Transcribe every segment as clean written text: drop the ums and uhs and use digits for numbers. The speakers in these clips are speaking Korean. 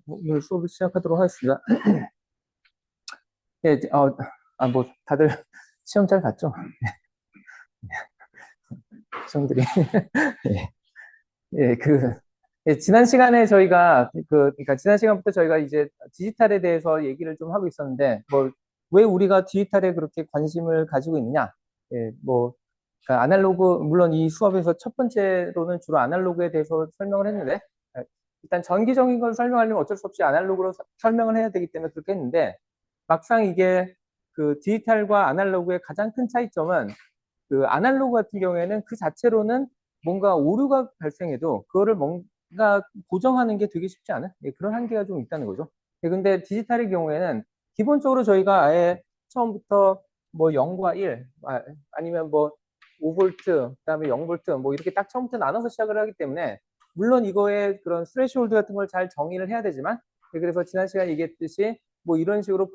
오늘 수업을 시작하도록 하겠습니다. 예, 뭐, 다들 시험 잘 봤죠? 시험들이. 예, 예, 지난 시간에 저희가, 그러니까 지난 시간부터 저희가 이제 디지털에 대해서 얘기를 좀 하고 있었는데, 뭐, 왜 우리가 디지털에 그렇게 관심을 가지고 있느냐? 예, 뭐, 그러니까 아날로그, 물론 이 수업에서 첫 번째로는 주로 아날로그에 대해서 설명을 했는데, 일단 전기적인 걸 설명하려면 어쩔 수 없이 아날로그로 설명을 해야 되기 때문에 그렇게 했는데, 막상 이게 그 디지털과 아날로그의 가장 큰 차이점은 그 아날로그 같은 경우에는 그 자체로는 뭔가 오류가 발생해도 그거를 뭔가 고정하는 게 되게 쉽지 않은 그런 한계가 좀 있다는 거죠. 근데 디지털의 경우에는 기본적으로 저희가 아예 처음부터 뭐 0과 1, 아니면 뭐 5V, 그다음에 0V 뭐 이렇게 딱 처음부터 나눠서 시작을 하기 때문에 물론 이거에 그런 스레시홀드 같은 걸 잘 정의를 해야 되지만 그래서 지난 시간에 얘기했듯이 뭐 이런 식으로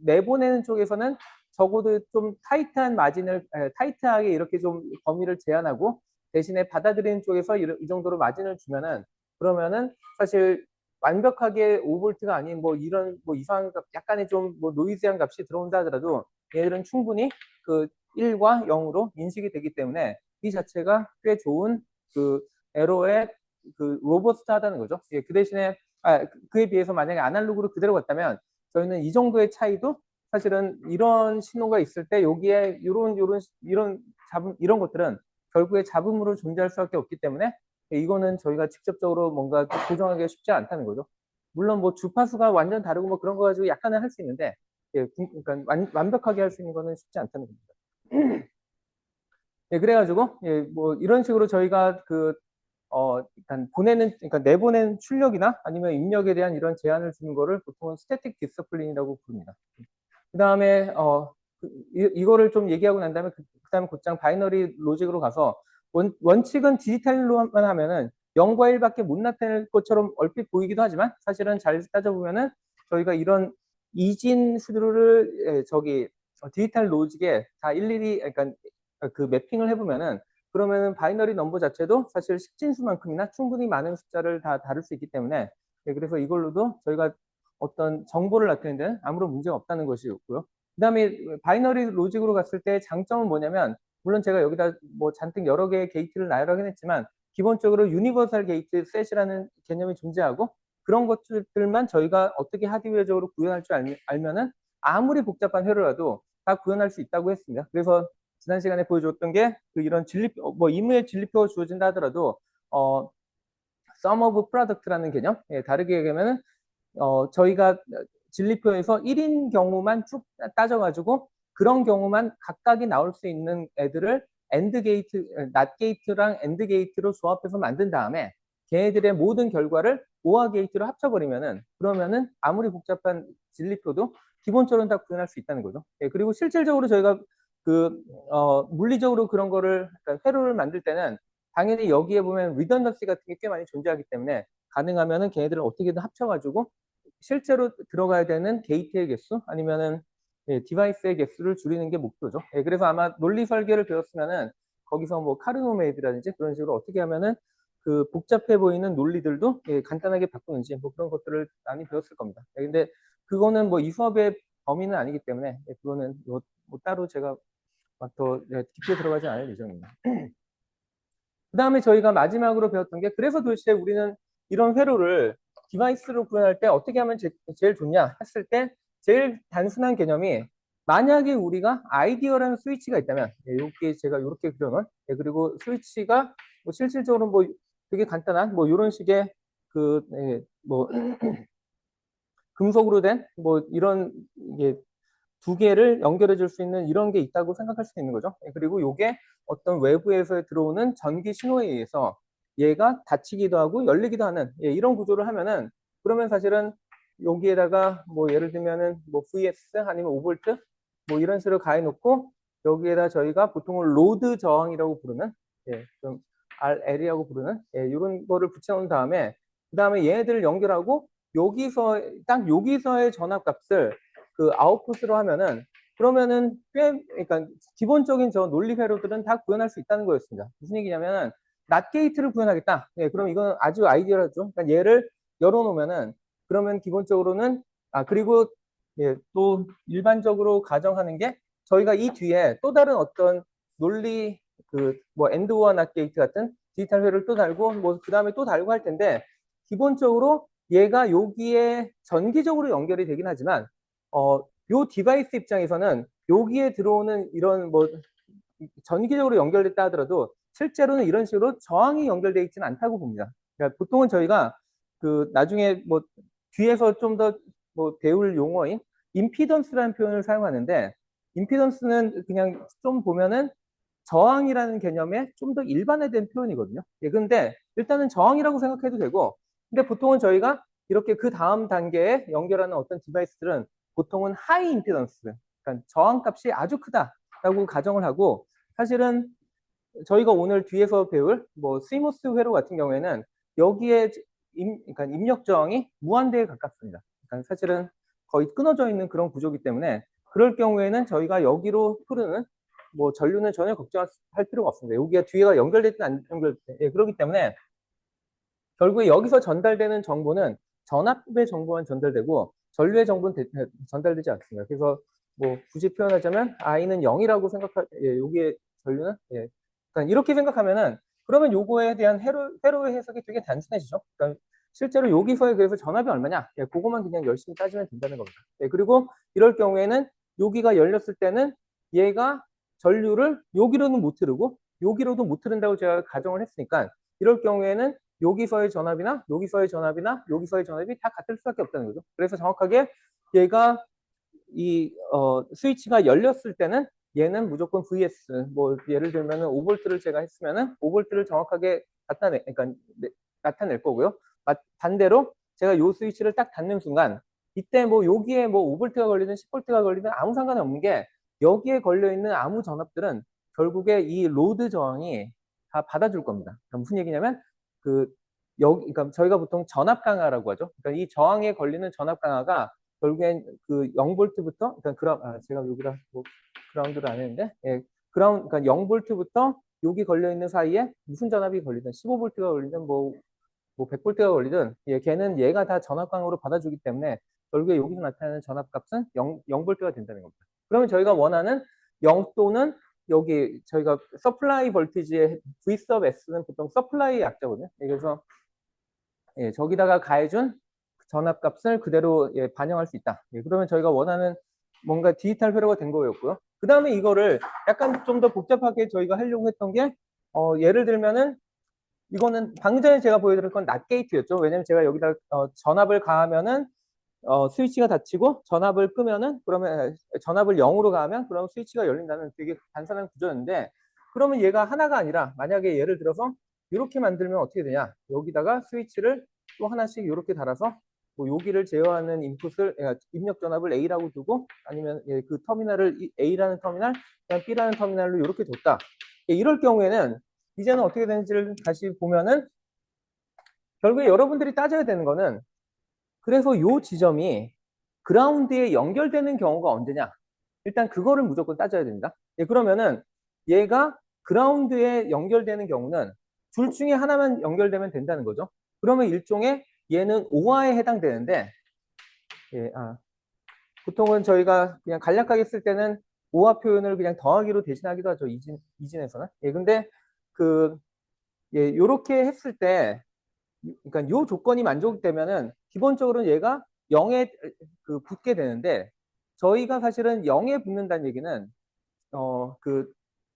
내보내는 쪽에서는 적어도 좀 타이트한 마진을, 타이트하게 이렇게 좀 범위를 제한하고 대신에 받아들이는 쪽에서 이 정도로 마진을 주면은 그러면은 사실 완벽하게 5V가 아닌 뭐 이런 뭐 이상한 값, 약간의 좀 뭐 노이즈한 값이 들어온다 하더라도 얘들은 충분히 그 1과 0으로 인식이 되기 때문에 이 자체가 꽤 좋은 그 에러의 그 로버스트하다는 거죠. 예, 그 대신에 그에 비해서 만약에 아날로그로 그대로 갔다면 저희는 이 정도의 차이도 사실은 이런 신호가 있을 때 여기에 이런 것들은 결국에 잡음으로 존재할 수밖에 없기 때문에 이거는 저희가 직접적으로 뭔가 고정하기가 쉽지 않다는 거죠. 물론 뭐 주파수가 완전 다르고 뭐 그런 거 가지고 약간은 할 수 있는데 그러니까 완벽하게 할 수 있는 거는 쉽지 않다는 겁니다. 예, 그래가지고 뭐 이런 식으로 저희가 일단 그러니까 내보낸 출력이나 아니면 입력에 대한 이런 제한을 주는 거를 보통은 스태틱 디스플린이라고 부릅니다. 그 다음에 이거를 좀 얘기하고 난 다음에 그다음에 곧장 바이너리 로직으로 가서 원칙은 디지털로만 하면은 0과 1밖에 못 나타낼 것처럼 얼핏 보이기도 하지만 사실은 잘 따져보면은 저희가 이런 이진 수들을 디지털 로직에 다 일일이 그러니까 그 매핑을 해보면은 그러면은 바이너리 넘버 자체도 사실 10진수만큼이나 충분히 많은 숫자를 다 다룰 수 있기 때문에 그래서 이걸로도 저희가 어떤 정보를 나타내는 데는 아무런 문제가 없다는 것이었고요. 그 다음에 바이너리 로직으로 갔을 때 장점은 뭐냐면 물론 제가 여기다 뭐 잔뜩 여러 개의 게이트를 나열하긴 했지만 기본적으로 유니버설 게이트 셋이라는 개념이 존재하고 그런 것들만 저희가 어떻게 하드웨어적으로 구현할 줄 알면은 아무리 복잡한 회로라도 다 구현할 수 있다고 했습니다. 그래서 지난 시간에 보여줬던 게 이런 뭐 임의의 진리표가 주어진다 하더라도 sum of product라는 개념, 다르게 얘기하면은 저희가 진리표에서 1인 경우만 쭉 따져가지고 그런 경우만 각각이 나올 수 있는 애들을 AND 게이트, NOT 게이트랑 AND 게이트로 조합해서 만든 다음에 걔네들의 모든 결과를 OR 게이트로 합쳐버리면은 그러면은 아무리 복잡한 진리표도 기본적으로는 다 구현할 수 있다는 거죠. 그리고 실질적으로 저희가 물리적으로 그런 거를 그러니까 회로를 만들 때는 당연히 여기에 보면 리던던시 같은 게 꽤 많이 존재하기 때문에 가능하면은 걔네들을 어떻게든 합쳐가지고 실제로 들어가야 되는 게이트의 개수 아니면은 디바이스의 개수를 줄이는 게 목표죠. 그래서 아마 논리 설계를 배웠으면은 거기서 뭐 카르노메이드라든지 그런 식으로 어떻게 하면은 그 복잡해 보이는 논리들도 간단하게 바꾸는지 뭐 그런 것들을 많이 배웠을 겁니다. 근데 그거는 뭐 이 수업의 범위는 아니기 때문에 그거는 뭐 따로 제가 더 깊게 들어가지 않을 예정입니다. 그 다음에 저희가 마지막으로 배웠던 게 그래서 도대체 우리는 이런 회로를 디바이스로 구현할 때 어떻게 하면 제일 좋냐 했을 때 제일 단순한 개념이 만약에 우리가 아이디어라는 스위치가 있다면 이렇게 제가 이렇게 그려놓은 그리고 스위치가 뭐 실질적으로 뭐 되게 간단한 뭐 이런 식의 뭐 금속으로 된 뭐 이런 이게 두 개를 연결해 줄 수 있는 이런 게 있다고 생각할 수 있는 거죠. 그리고 이게 어떤 외부에서 들어오는 전기 신호에 의해서 얘가 닫히기도 하고 열리기도 하는 이런 구조를 하면은 그러면 사실은 여기에다가 뭐 예를 들면은 뭐 VS 아니면 5V 뭐 이런 식으로 가해 놓고 여기에다 저희가 보통은 로드 저항이라고 부르는 좀 RL이라고 부르는 이런 거를 붙여놓은 다음에 그 다음에 얘네들을 연결하고 딱 여기서의 전압값을 그 아웃풋으로 하면은 그러면은 그러니까 기본적인 저 논리 회로들은 다 구현할 수 있다는 거였습니다. 무슨 얘기냐면은 낫 게이트를 구현하겠다. 그럼 이건 아주 아이디어라죠. 그러니까 얘를 열어놓으면은, 그러면 기본적으로는, 그리고, 예, 또 일반적으로 가정하는 게, 저희가 이 뒤에 또 다른 어떤 논리, 뭐, 엔드 오어 낫 게이트 같은 디지털 회로를 또 달고, 뭐, 그 다음에 또 달고 할 텐데, 기본적으로 얘가 여기에 전기적으로 연결이 되긴 하지만, 요 디바이스 입장에서는 여기에 들어오는 이런 뭐 전기적으로 연결됐다 하더라도 실제로는 이런 식으로 저항이 연결되어 있지는 않다고 봅니다. 그러니까 보통은 저희가 나중에 뭐 뒤에서 좀 더 뭐 배울 용어인 임피던스라는 표현을 사용하는데, 임피던스는 그냥 좀 보면은 저항이라는 개념에 좀 더 일반화된 표현이거든요. 예, 근데 일단은 저항이라고 생각해도 되고, 근데 보통은 저희가 이렇게 그 다음 단계에 연결하는 어떤 디바이스들은 보통은 하이 임피던스, 그러니까 저항 값이 아주 크다라고 가정을 하고, 사실은 저희가 오늘 뒤에서 배울 뭐 스위모스 회로 같은 경우에는 여기에 그러니까 입력 저항이 무한대에 가깝습니다. 그러니까 사실은 거의 끊어져 있는 그런 구조이기 때문에 그럴 경우에는 저희가 여기로 흐르는 뭐 전류는 전혀 걱정할 필요가 없습니다. 여기가 뒤에가 연결됐든 안 연결됐든, 예, 그렇기 때문에 결국에 여기서 전달되는 정보는 전압의 정보만 전달되고 전류의 정보는 전달되지 않습니다. 그래서 뭐 굳이 표현하자면 I는 0이라고 예, 여기에 전류는, 예. 그러니까 이렇게 생각하면은 그러면 요거에 대한 회로의 해석이 되게 단순해지죠. 그러니까 실제로 여기서의 그래서 전압이 얼마냐? 예, 그거만 그냥 열심히 따지면 된다는 겁니다. 예, 그리고 이럴 경우에는 여기가 열렸을 때는 얘가 전류를 여기로는 못 흐르고 여기로도 못 흐른다고 제가 가정을 했으니까 이럴 경우에는 여기서의 전압이나 여기서의 전압이나 여기서의 전압이 다 같을 수밖에 없다는 거죠. 그래서 정확하게 얘가 스위치가 열렸을 때는 얘는 무조건 VS, 뭐 예를 들면은 5V를 제가 했으면은 5V를 정확하게 그러니까 나타낼 거고요. 반대로 제가 요 스위치를 딱 닫는 순간 이때 뭐 여기에 뭐 5V가 걸리든 10V가 걸리든 아무 상관이 없는 게 여기에 걸려 있는 아무 전압들은 결국에 이 로드 저항이 다 받아줄 겁니다. 그러니까 무슨 얘기냐면 그 그러니까 저희가 보통 전압 강화라고 하죠. 그러니까 이 저항에 걸리는 전압 강화가 결국엔 그 0V부터, 그러니까 제가 여기다 뭐 그라운드를 안 했는데, 예, 그러니까 0V부터 여기 걸려 있는 사이에 무슨 전압이 걸리든 15V가 걸리든 뭐 100V가 걸리든, 예, 걔는 얘가 다 전압 강으로 받아주기 때문에 결국에 여기서 나타나는 전압 값은 0V가 된다는 겁니다. 그러면 저희가 원하는 0 또는 여기 저희가 서플라이 볼티지의 V sub S는 보통 서플라이 약자거든요. 그래서 예, 저기다가 가해준 전압 값을 그대로, 예, 반영할 수 있다. 예, 그러면 저희가 원하는 뭔가 디지털 회로가 된 거였고요. 그 다음에 이거를 약간 좀 더 복잡하게 저희가 하려고 했던 게, 예를 들면은 이거는 방금 전에 제가 보여드릴 건 낫 게이트였죠. 왜냐면 제가 여기다 전압을 가하면은 스위치가 닫히고 전압을 끄면은 그러면 전압을 0으로 가하면 그러면 스위치가 열린다는 되게 간단한 구조였는데, 그러면 얘가 하나가 아니라 만약에 예를 들어서 이렇게 만들면 어떻게 되냐? 여기다가 스위치를 또 하나씩 이렇게 달아서 뭐 여기를 제어하는 인풋을, 입력 전압을 A라고 두고 아니면, 예, 그 터미널을 A라는 터미널, 그냥 B라는 터미널로 이렇게 뒀다. 예, 이럴 경우에는 이제는 어떻게 되는지를 다시 보면은 결국에 여러분들이 따져야 되는 거는, 그래서 요 지점이 그라운드에 연결되는 경우가 언제냐? 일단 그거를 무조건 따져야 됩니다. 예, 그러면은 얘가 그라운드에 연결되는 경우는 둘 중에 하나만 연결되면 된다는 거죠. 그러면 일종의 얘는 오화에 해당되는데, 예, 보통은 저희가 그냥 간략하게 쓸 때는 오화 표현을 그냥 더하기로 대신하기도 하죠. 이진에서는. 예, 근데 예, 요렇게 했을 때, 그러니까 요 조건이 만족되면은 기본적으로 얘가 0에 붙게 되는데, 저희가 사실은 0에 붙는다는 얘기는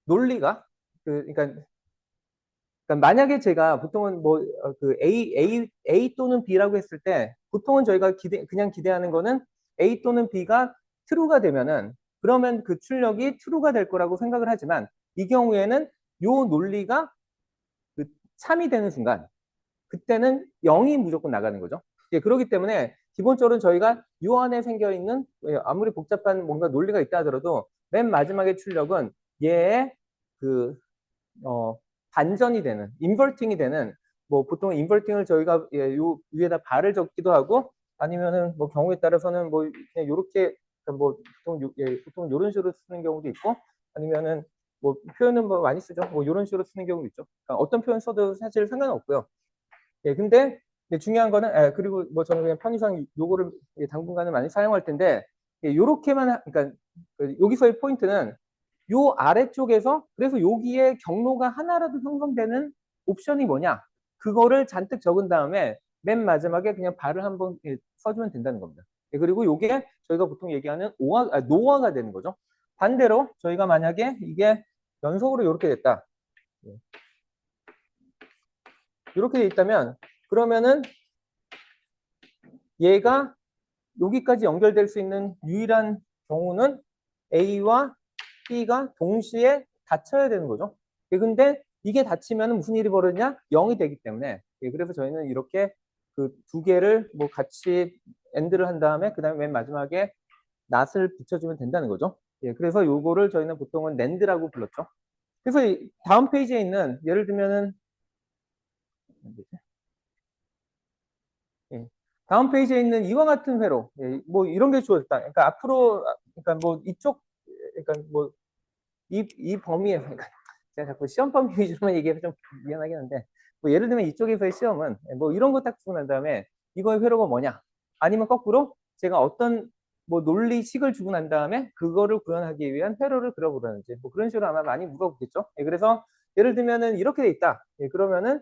논리가 그러니까 만약에 제가 보통은 뭐 A 또는 B라고 했을 때 보통은 저희가 그냥 기대하는 거는 A 또는 B가 true가 되면은 그러면 그 출력이 true가 될 거라고 생각을 하지만, 이 경우에는 요 논리가 참이 되는 순간 그때는 0이 무조건 나가는 거죠. 예, 그렇기 때문에 기본적으로 저희가 요 안에 생겨 있는, 아무리 복잡한 뭔가 논리가 있다 하더라도 맨 마지막에 출력은 얘의 그 반전이 되는, 인버팅이 되는, 뭐 보통 인버팅을 저희가, 예, 요 위에다 발을 적기도 하고 아니면은 뭐 경우에 따라서는 뭐 그냥 요렇게, 뭐 보통 요런 식으로 쓰는 경우도 있고 아니면은 뭐 표현은 뭐 많이 쓰죠. 뭐 요런 식으로 쓰는 경우도 있죠. 그러니까 어떤 표현 써도 사실 상관은 없고요. 예, 근데 근데 중요한 거는, 그리고 뭐 저는 그냥 편의상 요거를 당분간은 많이 사용할 텐데, 요렇게만, 그러니까 여기서의 포인트는 요 아래쪽에서, 그래서 여기에 경로가 하나라도 형성되는 옵션이 뭐냐? 그거를 잔뜩 적은 다음에 맨 마지막에 그냥 발을 한번 써주면 된다는 겁니다. 그리고 요게 저희가 보통 얘기하는 노화가 되는 거죠. 반대로 저희가 만약에 이게 연속으로 이렇게 됐다. 이렇게 돼 있다면, 그러면은 얘가 여기까지 연결될 수 있는 유일한 경우는 A와 B가 동시에 닫혀야 되는 거죠. 근데 이게 닫히면 무슨 일이 벌어지냐? 0이 되기 때문에. 그래서 저희는 이렇게 그 두 개를 뭐 같이 엔드를 한 다음에 그 다음에 맨 마지막에 낫을 붙여주면 된다는 거죠. 그래서 요거를 저희는 보통은 낸드라고 불렀죠. 그래서 다음 페이지에 있는 예를 들면은 예. 다음 페이지에 있는 이와 같은 회로, 뭐 이런 게 주어졌다. 그러니까 앞으로, 그러니까 뭐 이쪽, 그러니까 뭐 이 범위에, 그러니까 제가 자꾸 시험 범위 위주로만 얘기해서 좀 미안하긴 한데, 뭐 예를 들면 이쪽에서의 시험은 뭐 이런 거 딱 주고 난 다음에 이거의 회로가 뭐냐? 아니면 거꾸로 제가 어떤 뭐 논리식을 주고 난 다음에 그거를 구현하기 위한 회로를 그려보라는지 뭐 그런 식으로 아마 많이 물어보겠죠. 그래서 예를 들면은 이렇게 돼 있다. 그러면은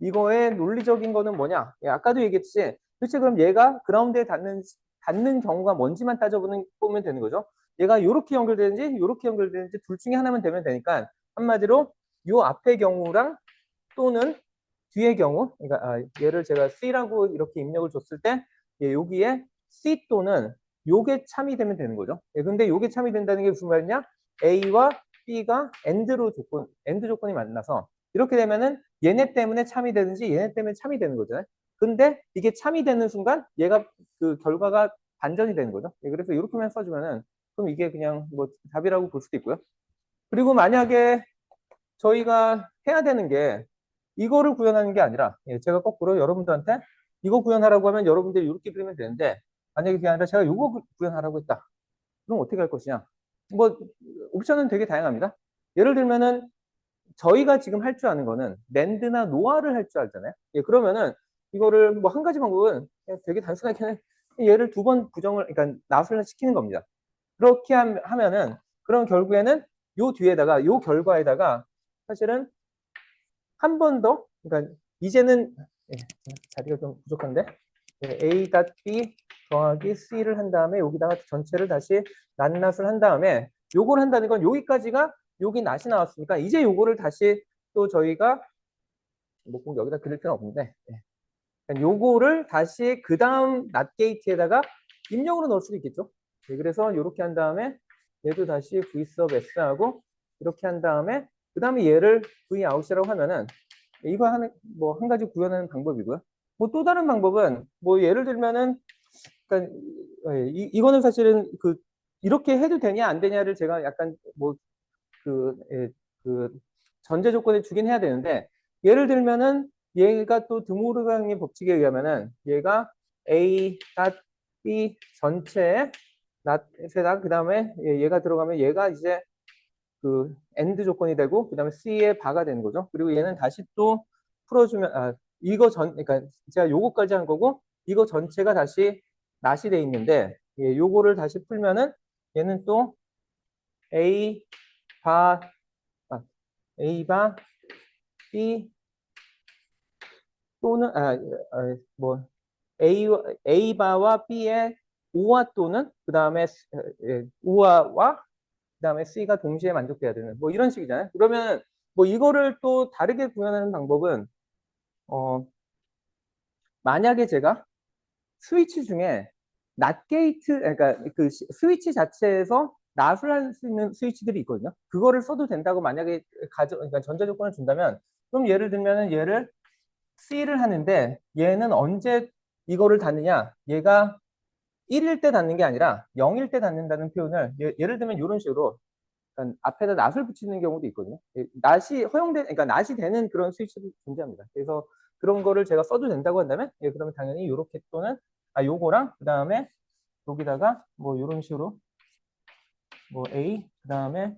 이거의 논리적인 거는 뭐냐? 아까도 얘기했듯이 도대체 그럼 얘가 그라운드에 닿는 경우가 뭔지만 따져보면 되는 거죠. 얘가 이렇게 연결되는지 이렇게 연결되는지 둘 중에 하나만 되면 되니까 한마디로 요 앞의 경우랑 또는 뒤의 경우, 그러니까 얘를 제가 C라고 이렇게 입력을 줬을 때 여기에 C 또는 요게 참이 되면 되는 거죠. 근데 요게 참이 된다는 게 무슨 말이냐? A와 B가 엔드 조건이 만나서 이렇게 되면은 얘네 때문에 참이 되든지 얘네 때문에 참이 되는 거잖아요. 근데 이게 참이 되는 순간 얘가 그 결과가 반전이 되는 거죠. 그래서 이렇게만 써주면은 그럼 이게 그냥 뭐 답이라고 볼 수도 있고요. 그리고 만약에 저희가 해야 되는 게 이거를 구현하는 게 아니라 제가 거꾸로 여러분들한테 이거 구현하라고 하면 여러분들이 이렇게 그리면 되는데 만약에 그게 아니라 제가 이거 구현하라고 했다. 그럼 어떻게 할 것이냐? 뭐 옵션은 되게 다양합니다. 예를 들면은 저희가 지금 할 줄 아는 거는 낸드나 노아를 할 줄 알잖아요. 그러면은 이거를 뭐 한 가지 방법은 그냥 되게 단순하게 얘를 두 번 그러니까 낫을 시키는 겁니다. 그렇게 하면은 그럼 결국에는 요 뒤에다가 요 결과에다가 사실은 한 번 더, 그러니까 이제는 자리가 좀 부족한데 A.B 더하기 C를 한 다음에 여기다가 전체를 다시 낱낱을 한 다음에 요걸 한다는 건 여기까지가 여기 낫이 나왔으니까 이제 요거를 다시 또 저희가 뭐 꼭 여기다 그릴 필요는 없는데 요거를 다시 그 다음 낫 게이트에다가 입력으로 넣을 수도 있겠죠. 그래서 이렇게 한 다음에 얘도 다시 V sub S하고 이렇게 한 다음에 그 다음에 얘를 V out이라고 하면은 이거 뭐 한 가지 구현하는 방법이고요. 뭐 또 다른 방법은 뭐 예를 들면은 그러니까 이거는 사실은 그 이렇게 해도 되냐 안 되냐를 제가 약간 뭐 그 전제 조건을 주긴 해야 되는데 예를 들면은 얘가 또 드모르강의 법칙에 의하면은 얘가 A, B 전체에 낫에다 그 다음에 얘가 들어가면 얘가 이제 그 엔드 조건이 되고 그 다음에 C의 바가 되는 거죠. 그리고 얘는 다시 또 풀어주면 이거 그러니까 제가 요거까지 한 거고 이거 전체가 다시 낫이 돼 있는데 요거를 다시 풀면은 얘는 또 A 바 A바 B 또는 뭐 A바와 B의 O와 또는 그 다음에 O와 그 다음에 C가 동시에 만족돼야 되는 뭐 이런 식이잖아요. 그러면 뭐 이거를 또 다르게 구현하는 방법은 만약에 제가 스위치 중에 낫 게이트 그러니까 그 스위치 자체에서 낫을 할 수 있는 스위치들이 있거든요. 그거를 써도 된다고 만약에 그러니까 전제 조건을 준다면 그럼 예를 들면은 얘를 C를 하는데 얘는 언제 이거를 닫느냐? 얘가 1일 때 닫는 게 아니라 0일 때 닫는다는 표현을 예를 들면 이런 식으로 그러니까 앞에다 낫을 붙이는 경우도 있거든요. 낫이 그러니까 낫이 되는 그런 스위치도 존재합니다. 그래서 그런 거를 제가 써도 된다고 한다면 그러면 당연히 이렇게 또는 요거랑 그 다음에 여기다가 뭐 이런 식으로 뭐 A 그 다음에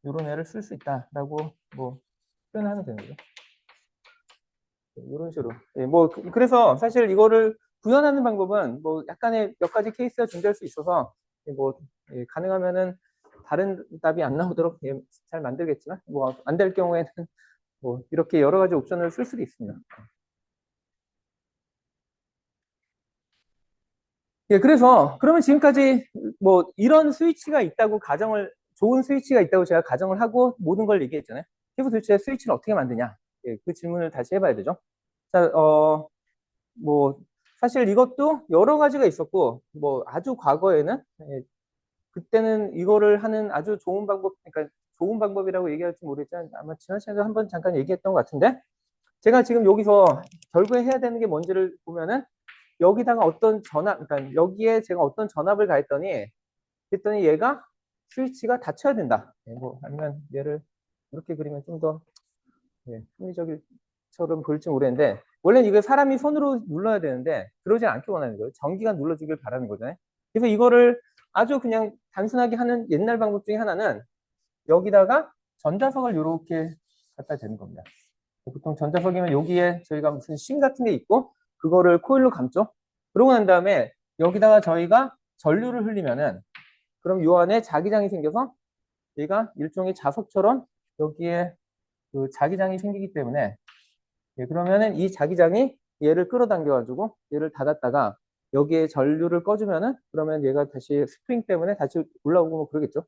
이런 애를 쓸 수 있다라고 뭐 표현하면 되는 거죠. 이런 식으로. 예, 뭐 그래서 사실 이거를 구현하는 방법은 뭐 약간의 몇 가지 케이스가 존재할 수 있어서 뭐 가능하면은 다른 답이 안 나오도록 잘 만들겠지만 뭐 안 될 경우에는 뭐 이렇게 여러 가지 옵션을 쓸 수도 있습니다. 예, 그래서 그러면 지금까지 뭐 이런 스위치가 있다고 좋은 스위치가 있다고 제가 가정을 하고 모든 걸 얘기했잖아요. 그래서 도대체 스위치를 어떻게 만드냐? 예, 그 질문을 다시 해봐야 되죠. 자, 뭐 사실 이것도 여러 가지가 있었고 뭐 아주 과거에는 그때는 이거를 하는 아주 좋은 방법, 그러니까 좋은 방법이라고 얘기할지 모르겠지만 아마 지난 시간에 한번 잠깐 얘기했던 것 같은데 제가 지금 여기서 결국에 해야 되는 게 뭔지를 보면은 여기다가 어떤 그러니까 여기에 제가 어떤 전압을 가했더니 그랬더니 얘가 스위치가 닫혀야 된다. 뭐 아니면 얘를 이렇게 그리면 좀 더 합리적일처럼 보일지 모르겠는데 원래는 이거 사람이 손으로 눌러야 되는데 그러지 않게 원하는 거예요. 전기가 눌러주길 바라는 거잖아요. 그래서 이거를 아주 그냥 단순하게 하는 옛날 방법 중에 하나는 여기다가 전자석을 이렇게 갖다 대는 겁니다. 보통 전자석이면 여기에 저희가 무슨 심 같은 게 있고 그거를 코일로 감죠. 그러고 난 다음에 여기다가 저희가 전류를 흘리면은 그럼 요 안에 자기장이 생겨서 얘가 일종의 자석처럼 여기에 그 자기장이 생기기 때문에 그러면은 이 자기장이 얘를 끌어당겨가지고 얘를 닫았다가 여기에 전류를 꺼주면은 그러면 얘가 다시 스프링 때문에 다시 올라오고 뭐 그러겠죠.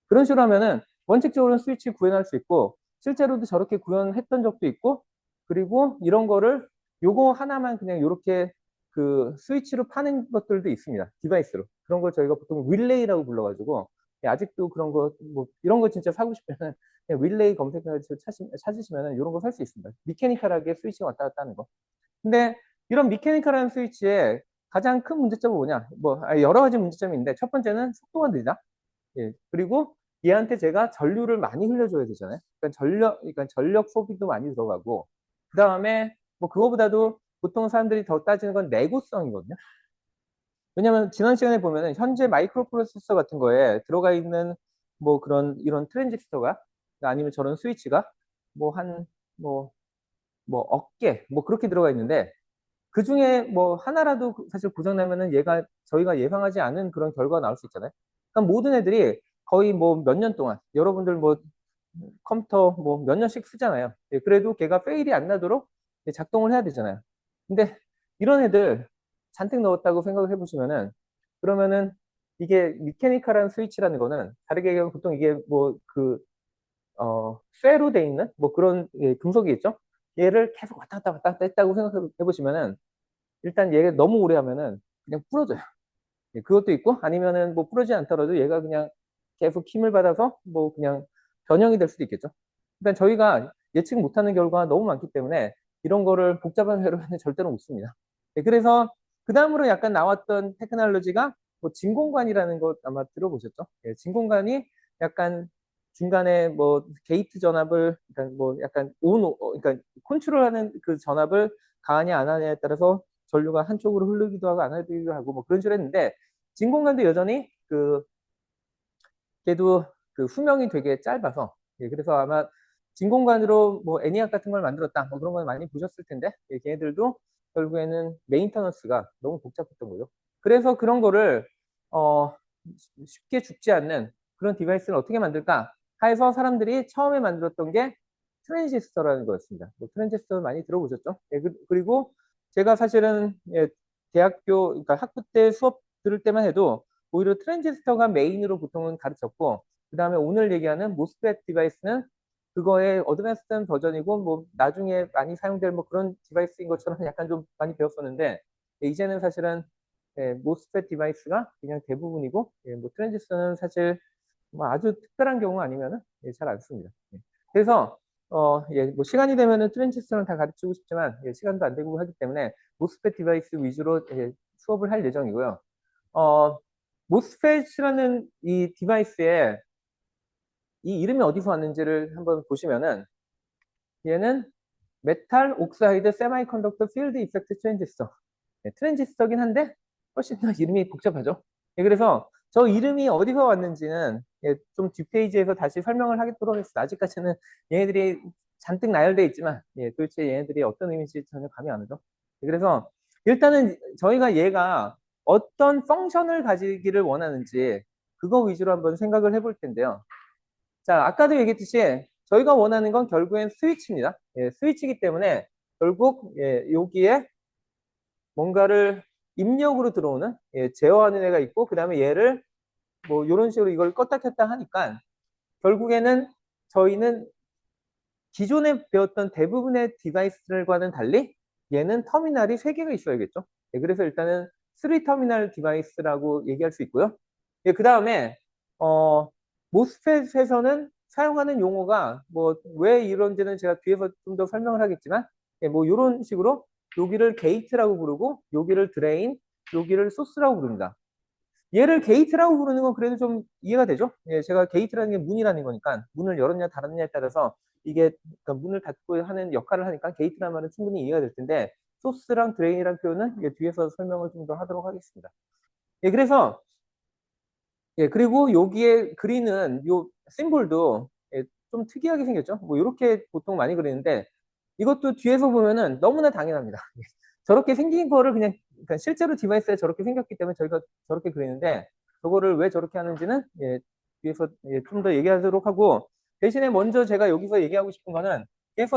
그런 식으로 하면은 원칙적으로는 스위치 구현할 수 있고 실제로도 저렇게 구현했던 적도 있고 그리고 이런 거를 요거 하나만 그냥 요렇게 그 스위치로 파는 것들도 있습니다. 디바이스로. 그런 걸 저희가 보통 윌레이라고 불러가지고 아직도 그런 거 뭐 이런 거 진짜 사고 싶으면 그냥 윌레이 검색해서 찾으시면 이런 거 살 수 있습니다. 미케니컬하게 스위치가 왔다 갔다 하는 거. 근데 이런 미케니컬한 스위치의 가장 큰 문제점은 뭐냐? 뭐 여러 가지 문제점이 있는데 첫 번째는 속도가 느리다. 예. 그리고 얘한테 제가 전류를 많이 흘려줘야 되잖아요. 그러니까 전력 소비도 많이 들어가고 그 다음에 뭐 그거보다도 보통 사람들이 더 따지는 건 내구성이거든요. 왜냐면 지난 시간에 보면은 현재 마이크로 프로세서 같은 거에 들어가 있는 뭐 그런 이런 트랜지스터가 아니면 저런 스위치가 뭐 한 뭐 억 개 뭐 그렇게 들어가 있는데 그 중에 뭐 하나라도 사실 고장 나면은 얘가 저희가 예상하지 않은 그런 결과가 나올 수 있잖아요. 그러니까 모든 애들이 거의 뭐 몇 년 동안 여러분들 뭐 컴퓨터 뭐 몇 년씩 쓰잖아요. 예, 그래도 걔가 페일이 안 나도록 작동을 해야 되잖아요. 근데 이런 애들 잔뜩 넣었다고 생각을 해보시면은 그러면은 이게 미케니컬한 스위치라는 거는 다르게 얘기하면 보통 이게 뭐 그 쇠로 돼 있는 뭐 그런 금속이 있죠. 얘를 계속 왔다 갔다 했다고 생각해 보시면은 일단 얘가 너무 오래 하면은 그냥 부러져요. 예, 그것도 있고 아니면은 뭐 부러지지 않더라도 얘가 그냥 계속 힘을 받아서 뭐 그냥 변형이 될 수도 있겠죠. 일단 저희가 예측 못하는 결과가 너무 많기 때문에 이런 거를 복잡한 회로는 절대로 못 씁니다. 예, 그래서 그 다음으로 약간 나왔던 테크놀로지가 뭐 진공관이라는 거 아마 들어보셨죠? 예, 진공관이 약간 중간에 뭐 게이트 전압을 그러니까 뭐 약간 그러니까 컨트롤하는 그 전압을 가하냐 안 하냐에 따라서 전류가 한쪽으로 흐르기도 하고 안 흐르기도 하고 뭐 그런 식으로 했는데 진공관도 여전히 걔도 그 수명이 되게 짧아서 그래서 아마 진공관으로 뭐 애니악 같은 걸 만들었다 뭐 그런 걸 많이 보셨을 텐데 걔네들도 결국에는 메인터넌스가 너무 복잡했던 거죠. 그래서 그런 거를 어, 쉽게 죽지 않는 그런 디바이스를 어떻게 만들까 해서 사람들이 처음에 만들었던 게 트랜지스터라는 거였습니다. 뭐 트랜지스터 많이 들어보셨죠? 그리고 제가 사실은 대학교 그러니까 학부 때 수업 들을 때만 해도 오히려 트랜지스터가 메인으로 보통은 가르쳤고 그 다음에 오늘 얘기하는 모스펫 디바이스는 그거의 어드밴스드 버전이고 뭐 나중에 많이 사용될 뭐 그런 디바이스인 것처럼 약간 좀 많이 배웠었는데 이제는 사실은 모스펫 디바이스가 그냥 대부분이고 뭐 트랜지스터는 사실 뭐 아주 특별한 경우 아니면은 잘 안 씁니다. 그래서 뭐 시간이 되면은 트랜지스터는 다 가르치고 싶지만 시간도 안 되고 하기 때문에 모스펫 디바이스 위주로 수업을 할 예정이고요. 어, 모스펫이라는 이 디바이스에 이 이름이 어디서 왔는지를 한번 보시면은 얘는 메탈 옥사이드 세마이컨덕터 필드 이펙트 트랜지스터. 트랜지스터긴 한데 훨씬 더 이름이 복잡하죠. 그래서 저 이름이 어디서 왔는지는 좀 뒷페이지에서 다시 설명을 하겠도록 했습니다. 아직까지는 얘네들이 잔뜩 나열되어 있지만 도대체 얘네들이 어떤 의미인지 전혀 감이 안 오죠. 그래서 일단은 저희가 얘가 어떤 펑션을 가지기를 원하는지 그거 위주로 한번 생각을 해볼 텐데요. 자, 아까도 얘기했듯이 저희가 원하는 건 결국엔 스위치입니다. 스위치이기 때문에 결국 여기에 뭔가를 입력으로 들어오는 제어하는 애가 있고 그 다음에 얘를 뭐 이런 식으로 이걸 껐다 켰다 하니까 결국에는 저희는 기존에 배웠던 대부분의 디바이스들과는 달리 얘는 터미널이 3개가 있어야겠죠. 그래서 일단은 3터미널 디바이스라고 얘기할 수 있고요. 그 다음에 모스펫에서는 사용하는 용어가 뭐 왜 이런지는 제가 뒤에서 좀 더 설명을 하겠지만 뭐 이런 식으로 여기를 게이트라고 부르고 여기를 드레인, 여기를 소스라고 부릅니다. 얘를 게이트라고 부르는 건 그래도 좀 이해가 되죠? 제가 게이트라는 게 문이라는 거니까 문을 열었냐 닫았냐에 따라서 이게 그러니까 문을 닫고 하는 역할을 하니까 게이트라는 말은 충분히 이해가 될 텐데 소스랑 드레인이라는 표현은 뒤에서 설명을 좀 더 하도록 하겠습니다. 그래서 그리고 여기에 그리는 요 심볼도 좀 특이하게 생겼죠? 뭐 이렇게 보통 많이 그리는데 이것도 뒤에서 보면은 너무나 당연합니다. 저렇게 생긴 거를 그냥 그러니까 실제로 디바이스에 저렇게 생겼기 때문에 저희가 저렇게 그리는데 저거를 왜 저렇게 하는지는 뒤에서 좀 더 얘기하도록 하고 대신에 먼저 제가 여기서 얘기하고 싶은 거는 그래서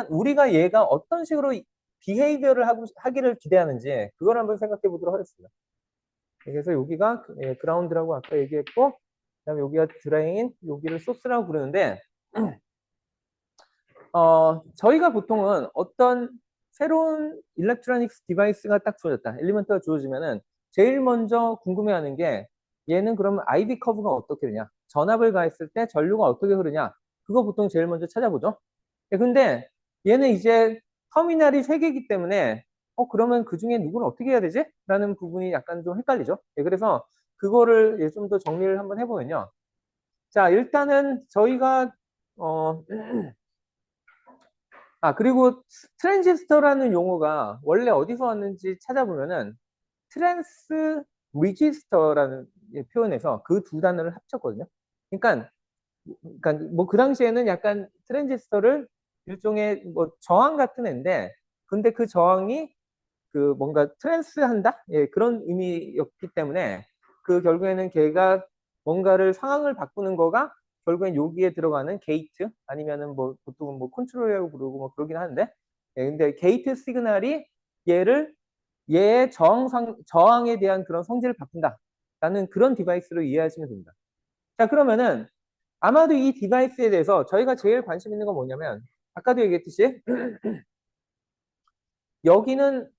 우리가 얘가 어떤 식으로 비헤이비어를 하기를 기대하는지 그걸 한번 생각해 보도록 하겠습니다. 그래서 여기가 그라운드라고 아까 얘기했고 그다음에 여기가 드레인, 여기를 소스라고 부르는데 저희가 보통은 어떤 새로운 일렉트로닉스 디바이스가 딱 주어졌다. 엘리먼트가 주어지면은 제일 먼저 궁금해하는 게 얘는 그러면 IV 커브가 어떻게 되냐? 전압을 가했을 때 전류가 어떻게 흐르냐? 그거 보통 제일 먼저 찾아보죠. 근데 얘는 이제 터미널이 3개이기 때문에 그러면 그 중에 누구를 어떻게 해야 되지? 라는 부분이 약간 좀 헷갈리죠. 그래서 그거를 좀 더 정리를 한번 해보면요. 자, 일단은 저희가 그리고 트랜지스터라는 용어가 원래 어디서 왔는지 찾아보면은 트랜스 리지스터라는 표현에서 그 두 단어를 합쳤거든요. 그러니까 뭐 그 당시에는 약간 트랜지스터를 일종의 뭐 저항 같은 애인데 근데 그 저항이 그 뭔가 트랜스한다? 그런 의미였기 때문에 그 결국에는 걔가 뭔가를 상황을 바꾸는 거가 결국엔 여기에 들어가는 게이트 아니면은 뭐 보통은 뭐 컨트롤이라고 부르고 뭐 그러긴 하는데 근데 게이트 시그널이 얘의 저항에 대한 그런 성질을 바꾼다 라는 그런 디바이스로 이해하시면 됩니다. 자, 그러면은 아마도 이 디바이스에 대해서 저희가 제일 관심 있는 건 뭐냐면 아까도 얘기했듯이 여기는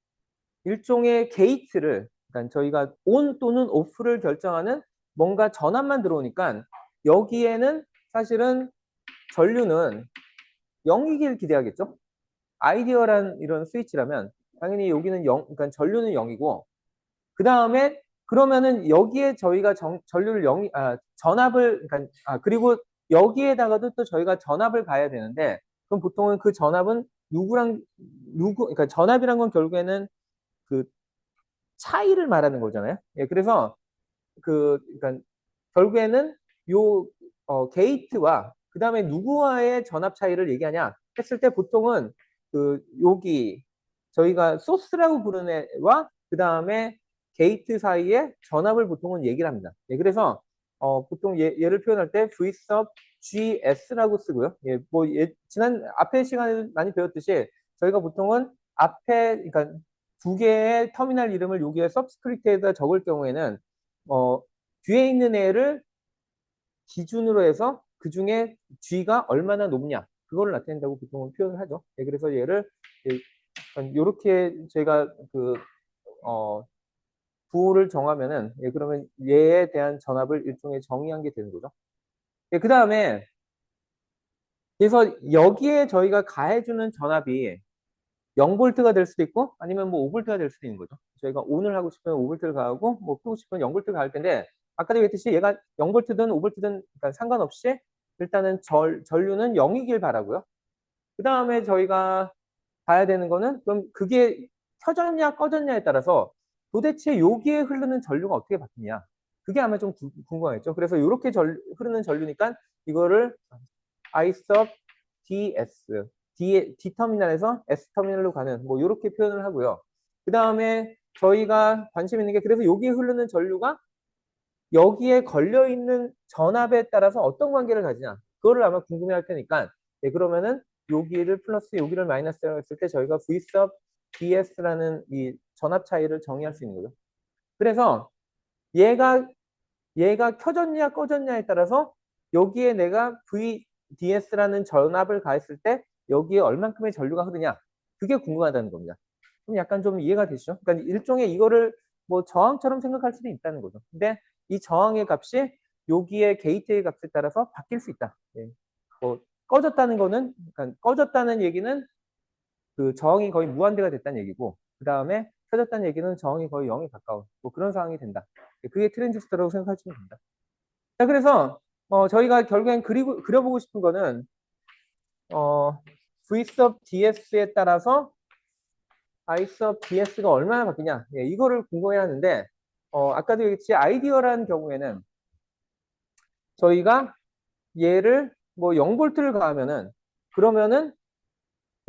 일종의 게이트를 그러니까 저희가 온 또는 오프를 결정하는 뭔가 전압만 들어오니까 여기에는 사실은 전류는 0이길 기대하겠죠. 아이디어란 이런 스위치라면 당연히 여기는 0, 그러니까 전류는 0이고 그 다음에 그러면은 여기에 저희가 전류를 전압을 그러니까 그리고 여기에다가도 또 저희가 전압을 가야 되는데 그럼 보통은 그 전압은 그러니까 전압이란 건 결국에는 그 차이를 말하는 거잖아요. 그래서 그러니까 결국에는 요 게이트와 그 다음에 누구와의 전압 차이를 얘기하냐 했을 때 보통은 여기 저희가 소스라고 부르는 애와 그 다음에 게이트 사이에 전압을 보통은 얘기를 합니다. 그래서 보통 얘를 표현할 때 V sub GS라고 쓰고요. 뭐 지난 앞에 시간에 많이 배웠듯이 저희가 보통은 그러니까 두 개의 터미널 이름을 여기에 서브스크립트에다 적을 경우에는 뒤에 있는 애를 기준으로 해서 그 중에 G가 얼마나 높냐 그거를 나타낸다고 보통은 표현을 하죠. 그래서 얘를 이렇게 제가 부호를 정하면은 그러면 얘에 대한 전압을 일종의 정의한 게 되는 거죠. 그 다음에 그래서 여기에 저희가 가해주는 전압이 0볼트가 될 수도 있고 아니면 뭐 5볼트가 될 수도 있는 거죠. 저희가 온을 하고 싶으면 5볼트를 가하고 뭐 끄고 싶으면 0볼트를 가할 텐데 아까도 얘기했듯이 얘가 0볼트든 5볼트든 상관없이 일단은 전류는 0이길 바라고요. 그 다음에 저희가 봐야 되는 거는 그럼 그게 켜졌냐 꺼졌냐에 따라서 도대체 여기에 흐르는 전류가 어떻게 바뀌냐. 그게 아마 좀 궁금하겠죠. 그래서 이렇게 흐르는 전류니까 이거를 I sub DS, D 터미널에서 S 터미널로 가는 뭐 이렇게 표현을 하고요. 그 다음에 저희가 관심 있는 게 그래서 여기에 흐르는 전류가 여기에 걸려 있는 전압에 따라서 어떤 관계를 가지냐 그거를 아마 궁금해할 테니까 네, 그러면은 여기를 플러스 여기를 마이너스라고 했을 때 저희가 V sub ds라는 이 전압 차이를 정의할 수 있는 거죠. 그래서 얘가 켜졌냐 꺼졌냐에 따라서 여기에 내가 VDS라는 전압을 가했을 때 여기에 얼만큼의 전류가 흐르냐 그게 궁금하다는 겁니다. 그럼 약간 좀 이해가 되시죠? 그러니까 일종의 이거를 뭐 저항처럼 생각할 수도 있다는 거죠. 근데 이 저항의 값이 여기에 게이트의 값에 따라서 바뀔 수 있다. 예. 뭐 꺼졌다는 거는 그러니까 꺼졌다는 얘기는 그 저항이 거의 무한대가 됐다는 얘기고 그 다음에 켜졌다는 얘기는 저항이 거의 0에 가까운 뭐 그런 상황이 된다. 그게 트랜지스터라고 생각하시면 됩니다. 자, 그래서 저희가 결국엔 그려보고 싶은 거는 V sub ds에 따라서 I sub ds가 얼마나 바뀌냐 예, 이거를 궁금해 하는데 아까도 얘기했지 아이디어라는 경우에는 저희가 얘를 뭐 0볼트를 가하면은 그러면은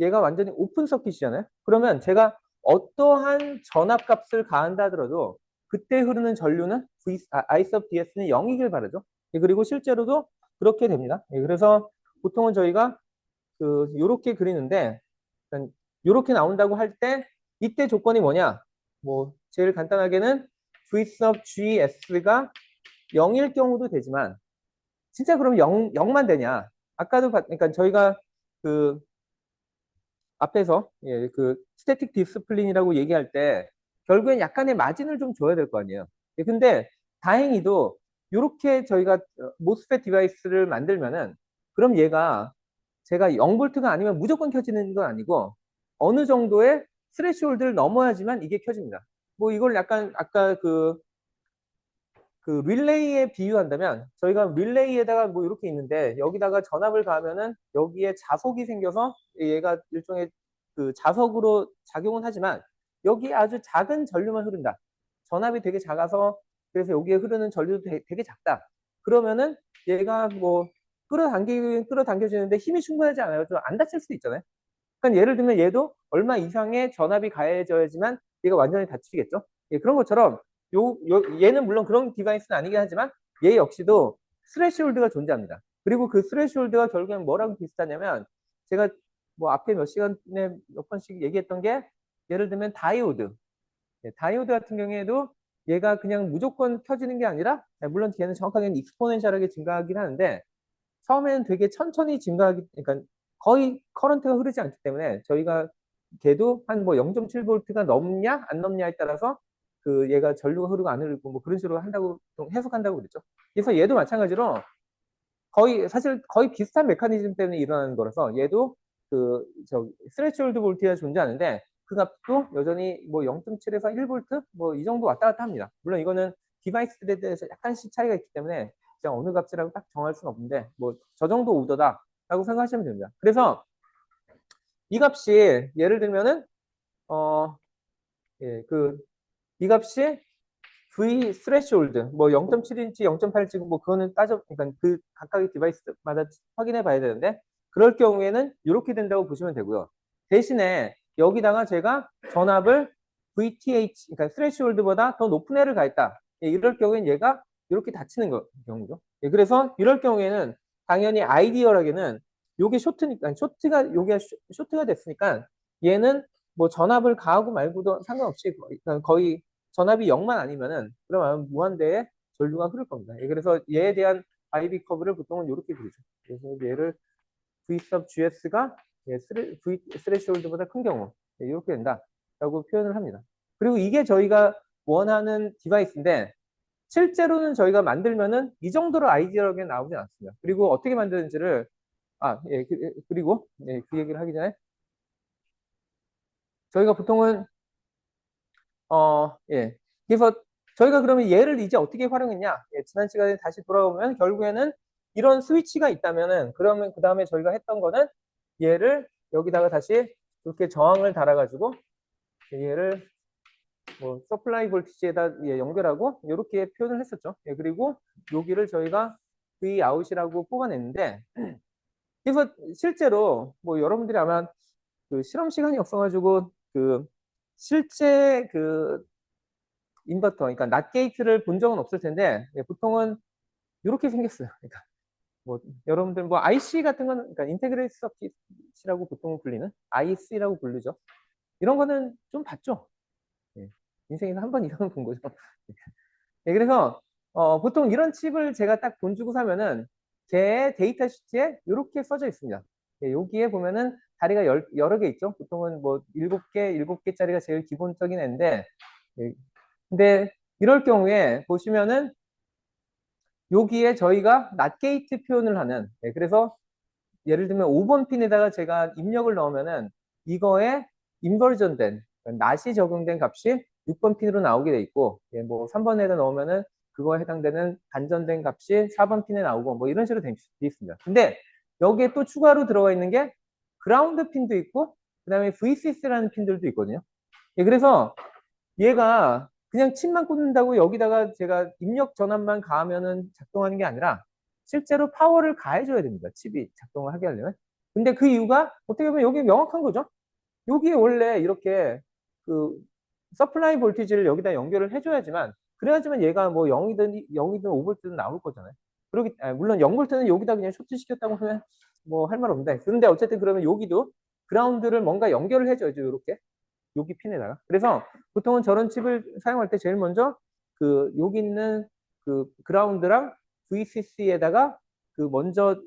얘가 완전히 오픈 서킷이잖아요. 그러면 제가 어떠한 전압 값을 가한다 하더라도 그때 흐르는 전류는 I sub ds는 0이길 바라죠. 예, 그리고 실제로도 그렇게 됩니다. 예, 그래서 보통은 저희가 요렇게 그리는데 요렇게 나온다고 할 때 이때 조건이 뭐냐? 뭐 제일 간단하게는 V sub gs가 0일 경우도 되지만 진짜 그럼 0만 되냐? 아까도 그러니까 저희가 그 앞에서 예, 그 스태틱 디스플린이라고 얘기할 때 결국엔 약간의 마진을 좀 줘야 될 거 아니에요. 예, 근데 다행히도 이렇게 저희가 모스펫 디바이스를 만들면은 그럼 얘가 제가 0볼트가 아니면 무조건 켜지는 건 아니고 어느 정도의 스레시홀드를 넘어야지만 이게 켜집니다. 뭐 이걸 약간 아까 그 릴레이에 비유한다면 저희가 릴레이에다가 뭐 이렇게 있는데 여기다가 전압을 가하면은 여기에 자석이 생겨서 얘가 일종의 그 자석으로 작용은 하지만 여기에 아주 작은 전류만 흐른다. 전압이 되게 작아서 그래서 여기에 흐르는 전류도 되게 작다. 그러면은 얘가 뭐 끌어당겨지는데 힘이 충분하지 않아요. 좀 안 다칠 수도 있잖아요. 그러니까 예를 들면 얘도 얼마 이상의 전압이 가해져야지만 얘가 완전히 닫히겠죠. 예, 그런 것처럼 얘는 물론 그런 디바이스는 아니긴 하지만 얘 역시도 스레시홀드가 존재합니다. 그리고 그 스레시홀드가 결국엔 뭐랑 비슷하냐면 제가 뭐 앞에 몇 시간에 몇 번씩 얘기했던 게 예를 들면 다이오드. 예, 다이오드 같은 경우에도 얘가 그냥 무조건 켜지는 게 아니라 물론 걔는 정확하게는 익스포넨셜하게 증가하긴 하는데 처음에는 되게 천천히 증가하기, 그러니까 거의 커런트가 흐르지 않기 때문에 저희가 걔도 한 뭐 0.7V가 넘냐 안 넘냐에 따라서 그 얘가 전류가 흐르고 안 흐르고 뭐 그런 식으로 한다고 해석한다고 그랬죠. 그래서 얘도 마찬가지로 거의 사실 거의 비슷한 메커니즘 때문에 일어나는 거라서 얘도 저 스레치홀드 볼트가 존재하는데 그 값도 여전히 뭐 0.7에서 1볼트 뭐 이 정도 왔다 갔다 합니다. 물론 이거는 디바이스들에 대해서 약간씩 차이가 있기 때문에 그냥 어느 값이라고 딱 정할 수는 없는데 뭐 저 정도 오더다라고 생각하시면 됩니다. 그래서 이 값이 예를 들면은 예, 이 값이 V 스레시홀드 뭐 0.7인치, 0.8인치 뭐 그거는 그러니까 그 각각의 디바이스마다 확인해 봐야 되는데 그럴 경우에는 이렇게 된다고 보시면 되고요. 대신에 여기다가 제가 전압을 VTH 그러니까 스레시홀드보다 더 높은 애를 가했다. 예, 이럴 경우에는 얘가 이렇게 닫히는 경우죠. 예, 그래서 이럴 경우에는 당연히 아이디어라기는 요게 쇼트니까 쇼트가 요게 쇼트가 됐으니까 얘는 뭐 전압을 가하고 말고도 상관없이 거의 전압이 0만 아니면은 그러면 무한대의 전류가 흐를 겁니다. 예, 그래서 얘에 대한 IV 커브를 보통은 이렇게 그리죠. 그래서 얘를 V sub GS가 V 스레시홀드보다 큰 경우 예, 이렇게 된다라고 표현을 합니다. 그리고 이게 저희가 원하는 디바이스인데 실제로는 저희가 만들면은 이 정도로 아이디어하게 나오지 않습니다. 그리고 어떻게 만드는지를 예, 그리고 예, 그 얘기를 하기 전에 저희가 보통은 예. 그래서 저희가 그러면 얘를 이제 어떻게 활용했냐? 예, 지난 시간에 다시 돌아오면 결국에는 이런 스위치가 있다면은 그러면 그 다음에 저희가 했던 거는 얘를 여기다가 다시 이렇게 저항을 달아가지고 얘를 뭐 서플라이 볼티지에다 예, 연결하고 이렇게 표현을 했었죠. 예, 그리고 여기를 저희가 V 아웃이라고 뽑아냈는데 그래서 실제로 뭐 여러분들이 아마 그 실험 시간이 없어가지고 그 실제 그 인버터, 그러니까 낫 게이트를 본 적은 없을 텐데 예, 보통은 이렇게 생겼어요. 그러니까 뭐 여러분들 뭐 IC 같은 건 그러니까 인테그레이트 서킷이라고 보통 불리는 IC라고 부르죠. 이런 거는 좀 봤죠. 예. 인생에서 한 번 이상은 본 거죠. 예, 그래서 보통 이런 칩을 제가 딱 돈 주고 사면은 제 데이터 시트에 이렇게 써져 있습니다. 예, 여기에 보면은 다리가 여러 개 있죠. 보통은 뭐 일곱 개짜리가 제일 기본적인 애인데, 예, 근데 이럴 경우에 보시면은 여기에 저희가 낫 게이트 표현을 하는, 예, 그래서 예를 들면 5번 핀에다가 제가 입력을 넣으면은 이거에 인버전 된, 낫이 적용된 값이 6번 핀으로 나오게 돼 있고, 예, 뭐 3번에다 넣으면은 그거에 해당되는 반전된 값이 4번 핀에 나오고, 뭐 이런 식으로 돼 있습니다. 근데 여기에 또 추가로 들어가 있는 게 그라운드 핀도 있고, 그 다음에 VCC라는 핀들도 있거든요. 예, 그래서 얘가 그냥 칩만 꽂는다고 여기다가 제가 입력 전압만 가하면은 작동하는 게 아니라 실제로 파워를 가해줘야 됩니다. 칩이 작동을 하게 하려면. 근데 그 이유가 어떻게 보면 여기 명확한 거죠. 여기에 원래 이렇게 그 서플라이 볼티지를 여기다 연결을 해줘야지만 그래야지만 얘가 뭐 0이든 5볼트든 나올 거잖아요. 물론 0볼트는 여기다 그냥 쇼트 시켰다고 하면 뭐 할 말 없는데 그런데 어쨌든 그러면 여기도 그라운드를 뭔가 연결을 해줘야죠. 이렇게. 여기 핀에다가. 그래서 보통은 저런 칩을 사용할 때 제일 먼저 그 여기 있는 그 그라운드랑 VCC에다가 그 먼저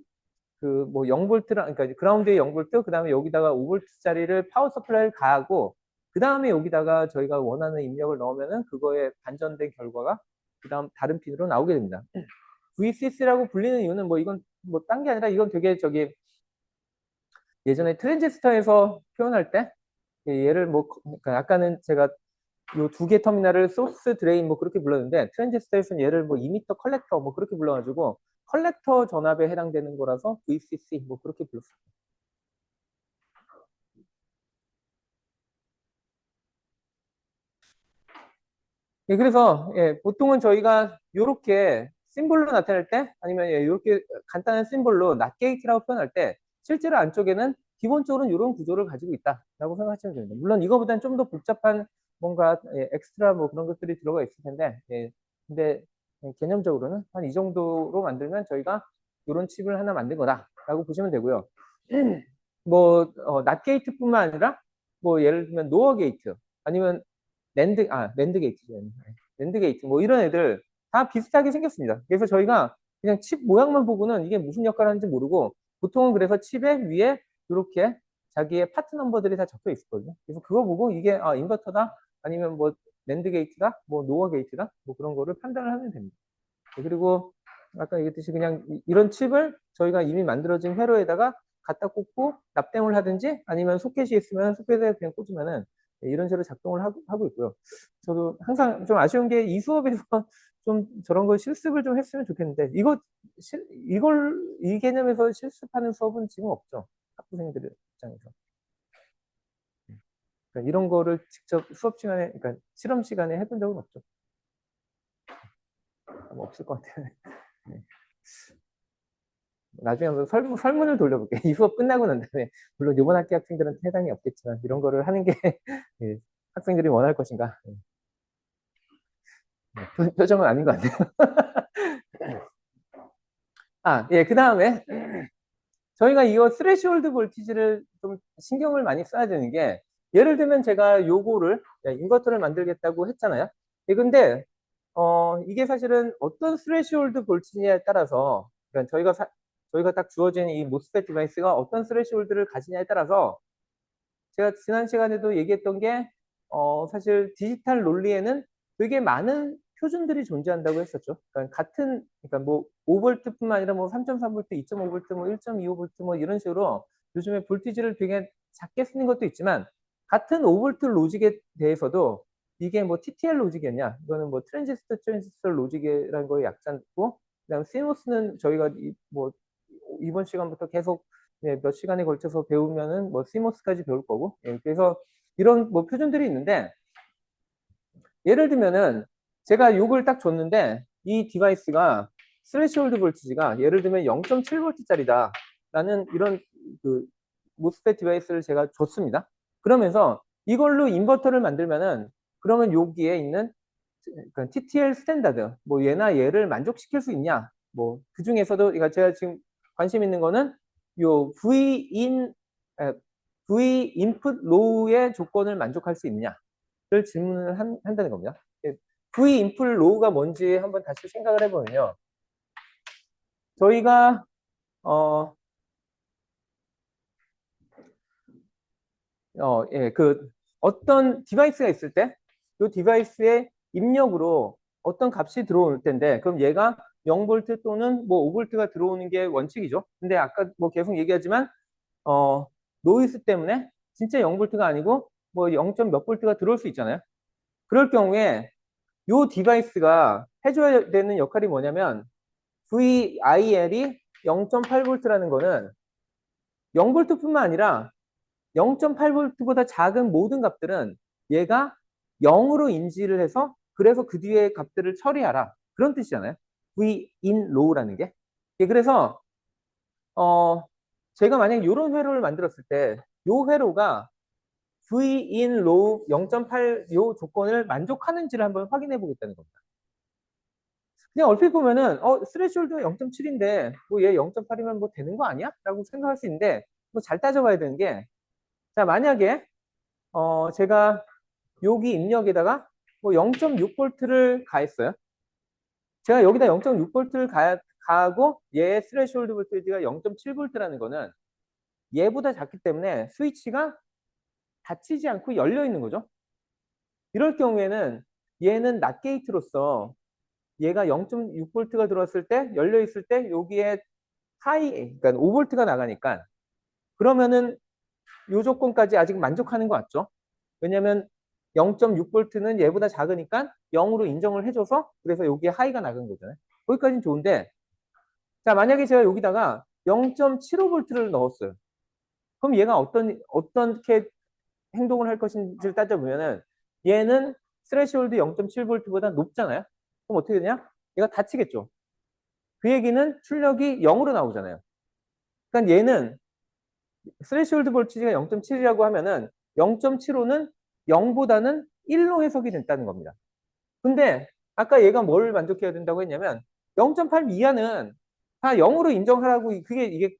그 뭐 0볼트랑 그러니까 그라운드에 0볼트 그다음에 여기다가 5볼트짜리를 파워 서플라이를 가하고 그다음에 여기다가 저희가 원하는 입력을 넣으면은 그거에 반전된 결과가 그다음 다른 핀으로 나오게 됩니다. VCC라고 불리는 이유는 뭐 이건 뭐 딴 게 아니라 이건 되게 저기 예전에 트랜지스터에서 표현할 때 얘를 뭐 그러니까 아까는 제가 요 두 개 터미널을 소스 드레인 뭐 그렇게 불렀는데 트랜지스터에서는 얘를 뭐 이미터 컬렉터 뭐 그렇게 불러가지고 컬렉터 전압에 해당되는 거라서 VCC 뭐 그렇게 불렀어요. 예, 그래서 예, 보통은 저희가 요렇게 심볼로 나타낼 때 아니면 예, 이렇게 간단한 심볼로 낫 게이트라고 표현할 때 실제로 안쪽에는 기본적으로는 이런 구조를 가지고 있다라고 생각하시면 됩니다. 물론 이거보다는 좀 더 복잡한 뭔가 예, 엑스트라 뭐 그런 것들이 들어가 있을 텐데 예, 근데 개념적으로는 한 이 정도로 만들면 저희가 이런 칩을 하나 만든 거다라고 보시면 되고요. 뭐 낫 게이트뿐만 아니라 뭐 예를 들면 노어 게이트 아니면 랜드 게이트죠. 랜드 게이트, 뭐 이런 애들 다 비슷하게 생겼습니다. 그래서 저희가 그냥 칩 모양만 보고는 이게 무슨 역할을 하는지 모르고 보통은 그래서 칩의 위에 이렇게 자기의 파트 넘버들이 다 적혀 있었거든요. 그래서 그거 보고 이게 인버터다 아니면 뭐 랜드 게이트다, 뭐 노어 게이트다, 뭐 그런 거를 판단을 하면 됩니다. 그리고 아까 얘기했듯이 그냥 이런 칩을 저희가 이미 만들어진 회로에다가 갖다 꽂고 납땜을 하든지 아니면 소켓이 있으면 소켓에 그냥 꽂으면은 이런 식으로 작동을 하고 있고요. 저도 항상 좀 아쉬운 게 이 수업에서 좀 저런 걸 실습을 좀 했으면 좋겠는데 이 개념에서 실습하는 수업은 지금 없죠. 학부생들 입장에서. 그러니까 이런 거를 직접 수업 시간에, 그러니까 실험 시간에 해본 적은 없죠. 아마 없을 것 같아요. 네. 나중에 한번 설문을 돌려볼게요. 이 수업 끝나고 난 다음에, 물론 이번 학기 학생들은 해당이 없겠지만, 이런 거를 하는 게 예, 학생들이 원할 것인가. 표정은 아닌 것 같아요. 예, 그 다음에 저희가 이거 스레시홀드 볼티지를 좀 신경을 많이 써야 되는 게, 예를 들면 제가 요거를, 인버터를 만들겠다고 했잖아요. 근데, 이게 사실은 어떤 스레시홀드 볼티지에 따라서, 그러니까 저희가 딱 주어진 이 모스펫 디바이스가 어떤 스레시홀드를 가지냐에 따라서 제가 지난 시간에도 얘기했던 게, 사실 디지털 논리에는 되게 많은 표준들이 존재한다고 했었죠. 그러니까 뭐 5볼트뿐만 아니라 뭐 3.3볼트, 2.5볼트, 뭐 1.25볼트 뭐 이런 식으로 요즘에 볼티지를 되게 작게 쓰는 것도 있지만 같은 5볼트 로직에 대해서도 이게 뭐 TTL 로직이었냐? 이거는 뭐 트랜지스터 로직이라는 거의 약자고, 그다음 CMOS는 저희가 뭐 이번 시간부터 계속 몇 시간에 걸쳐서 배우면은 뭐 CMOS까지 배울 거고, 그래서 이런 뭐 표준들이 있는데 예를 들면은 제가 요걸 딱 줬는데 이 디바이스가 스레시홀드 볼티지가 예를 들면 0.7볼트짜리다. 라는 이런 그 모스펫 디바이스를 제가 줬습니다. 그러면서 이걸로 인버터를 만들면은 그러면 여기에 있는 그러니까 TTL 스탠다드 뭐 얘나 얘를 만족시킬 수 있냐? 뭐 그 중에서도 그러니까 제가 지금 관심 있는 거는 요 V input low의 조건을 만족할 수 있느냐를 질문을 한다는 겁니다. V input low가 뭔지 한번 다시 생각을 해보면요. 저희가 그 어떤 디바이스가 있을 때 이 디바이스의 입력으로 어떤 값이 들어올 텐데 그럼 얘가 0V 또는 뭐 5V가 들어오는 게 원칙이죠. 근데 아까 뭐 계속 얘기하지만 어, 노이즈 때문에 진짜 0V가 아니고 뭐 0. 몇 V가 들어올 수 있잖아요. 그럴 경우에 이 디바이스가 해줘야 되는 역할이 뭐냐면 VIL이 0.8V라는 거는 0V뿐만 아니라 0.8V보다 작은 모든 값들은 얘가 0으로 인지를 해서 그래서 그 뒤에 값들을 처리하라. 그런 뜻이잖아요. V in low라는 게. 예, 그래서 제가 만약 이런 회로를 만들었을 때 이 회로가 V in low 0.8 요 조건을 만족하는지를 한번 확인해 보겠다는 겁니다. 그냥 얼핏 보면은 스레시홀드가 0.7인데 뭐 얘 0.8이면 뭐 되는 거 아니야? 라고 생각할 수 있는데 뭐 잘 따져봐야 되는 게 자, 만약에 제가 여기 입력에다가 뭐 0.6V를 가했어요. 제가 여기다 0.6V를 가하고 얘의 스레시홀드 볼테이지가 0.7V라는 거는 얘보다 작기 때문에 스위치가 닫히지 않고 열려 있는 거죠. 이럴 경우에는 얘는 낫 게이트로서 얘가 0.6V가 들어왔을 때 열려 있을 때 여기에 그러니까 5V가 나가니까 그러면은 이 조건까지 아직 만족하는 거 같죠? 왜냐면 0.6V는 얘보다 작으니까 0으로 인정을 해줘서 그래서 여기에 하이가 나간 거잖아요. 거기까지는 좋은데 자 만약에 제가 여기다가 0.75V를 넣었어요. 그럼 얘가 어떻게 행동을 할 것인지를 따져보면은 얘는 스레시홀드 0.7V보다 높잖아요. 그럼 어떻게 되냐? 얘가 닫히겠죠. 그 얘기는 출력이 0으로 나오잖아요. 그러니까 얘는 스레시홀드 볼티지가 0.7이라고 하면은 0.75는 0보다는 1로 해석이 된다는 겁니다. 근데 아까 얘가 뭘 만족해야 된다고 했냐면 0.8 이하는 다 0으로 인정하라고 그게 이게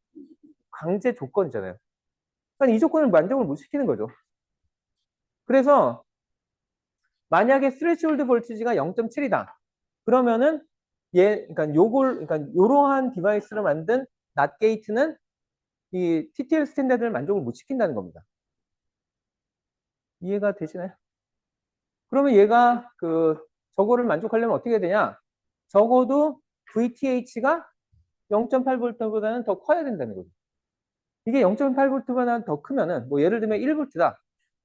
강제 조건이잖아요. 그러니까 이 조건을 만족을 못 시키는 거죠. 그래서 만약에 스레시홀드 볼티지가 0.7이다. 그러면은 그러니까 그러니까 요러한 디바이스를 만든 낫 게이트는 이 TTL 스탠다드를 만족을 못 시킨다는 겁니다. 이해가 되시나요? 그러면 얘가 저거를 만족하려면 어떻게 해야 되냐? 적어도 VTH가 0.8V보다는 더 커야 된다는 거죠. 이게 0.8V보다 더 크면은 뭐 예를 들면 1V다.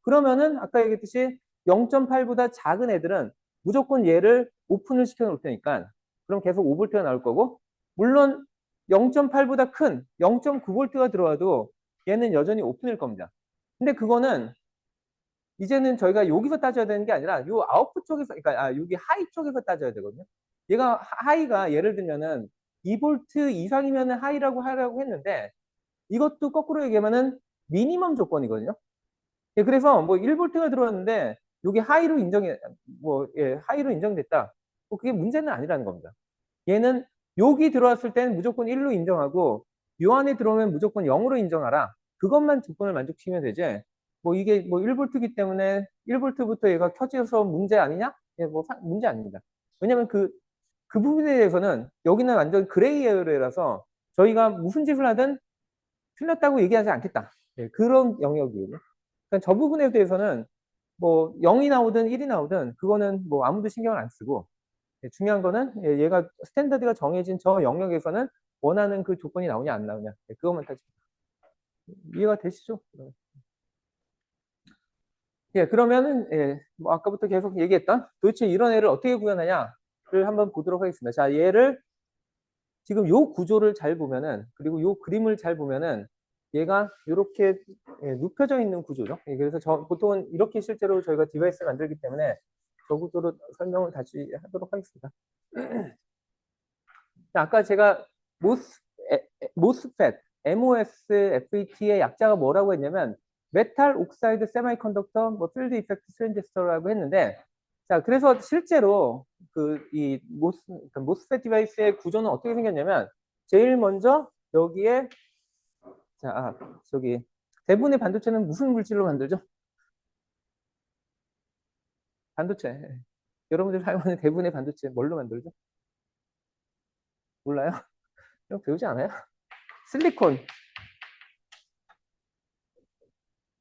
그러면은 아까 얘기했듯이 0.8보다 작은 애들은 무조건 얘를 오픈을 시켜 놓을 테니까 그럼 계속 5V가 나올 거고 물론 0.8보다 큰 0.9V가 들어와도 얘는 여전히 오픈일 겁니다. 근데 그거는 이제는 저희가 여기서 따져야 되는 게 아니라 요 아웃풋 쪽에서 그러니까 여기 하이 쪽에서 따져야 되거든요. 얘가 하이가 예를 들면은 2V 이상이면은 하이라고 하라고 했는데 이것도 거꾸로 얘기하면은 미니멈 조건이거든요. 예, 그래서 뭐 1V가 들어왔는데 여기 하이로 하이로 인정됐다. 뭐 그게 문제는 아니라는 겁니다. 얘는 여기 들어왔을 때는 무조건 1로 인정하고 요 안에 들어오면 무조건 0으로 인정하라. 그것만 조건을 만족시키면 되지. 뭐 이게 뭐 1V이기 때문에 1V부터 얘가 켜져서 문제 아니냐? 예, 뭐 문제 아닙니다. 왜냐면 그 부분에 대해서는 여기는 완전 그레이 에어라서 저희가 무슨 짓을 하든 틀렸다고 얘기하지 않겠다. 예, 그런 영역이에요. 그러니까 저 부분에 대해서는 뭐 0이 나오든 1이 나오든 그거는 뭐 아무도 신경을 안 쓰고 중요한 거는 얘가 스탠다드가 정해진 저 영역에서는 원하는 그 조건이 나오냐 안 나오냐 그것만 따집니다. 이해가 되시죠? 예, 그러면은 뭐 아까부터 계속 얘기했던 도대체 이런 애를 어떻게 구현하냐를 한번 보도록 하겠습니다. 자, 얘를 지금 요 구조를 잘 보면은 그리고 요 그림을 잘 보면은 얘가 이렇게 눕혀져 있는 구조죠. 그래서 보통은 이렇게 실제로 저희가 디바이스를 만들기 때문에 저 구조로 설명을 다시 하도록 하겠습니다. 자, 아까 제가 모스펫, MOS, FET의 약자가 뭐라고 했냐면 메탈 옥사이드 세미컨덕터 뭐 필드 이펙트 트랜지스터라고 했는데, 자, 그래서 실제로 이 모스펫 디바이스의 구조는 어떻게 생겼냐면, 제일 먼저 여기에, 자, 저기 대부분의 반도체는 무슨 물질로 만들죠? 반도체. 여러분들 사용하는 대부분의 반도체 뭘로 만들죠? 몰라요? 이거 배우지 않아요? 실리콘.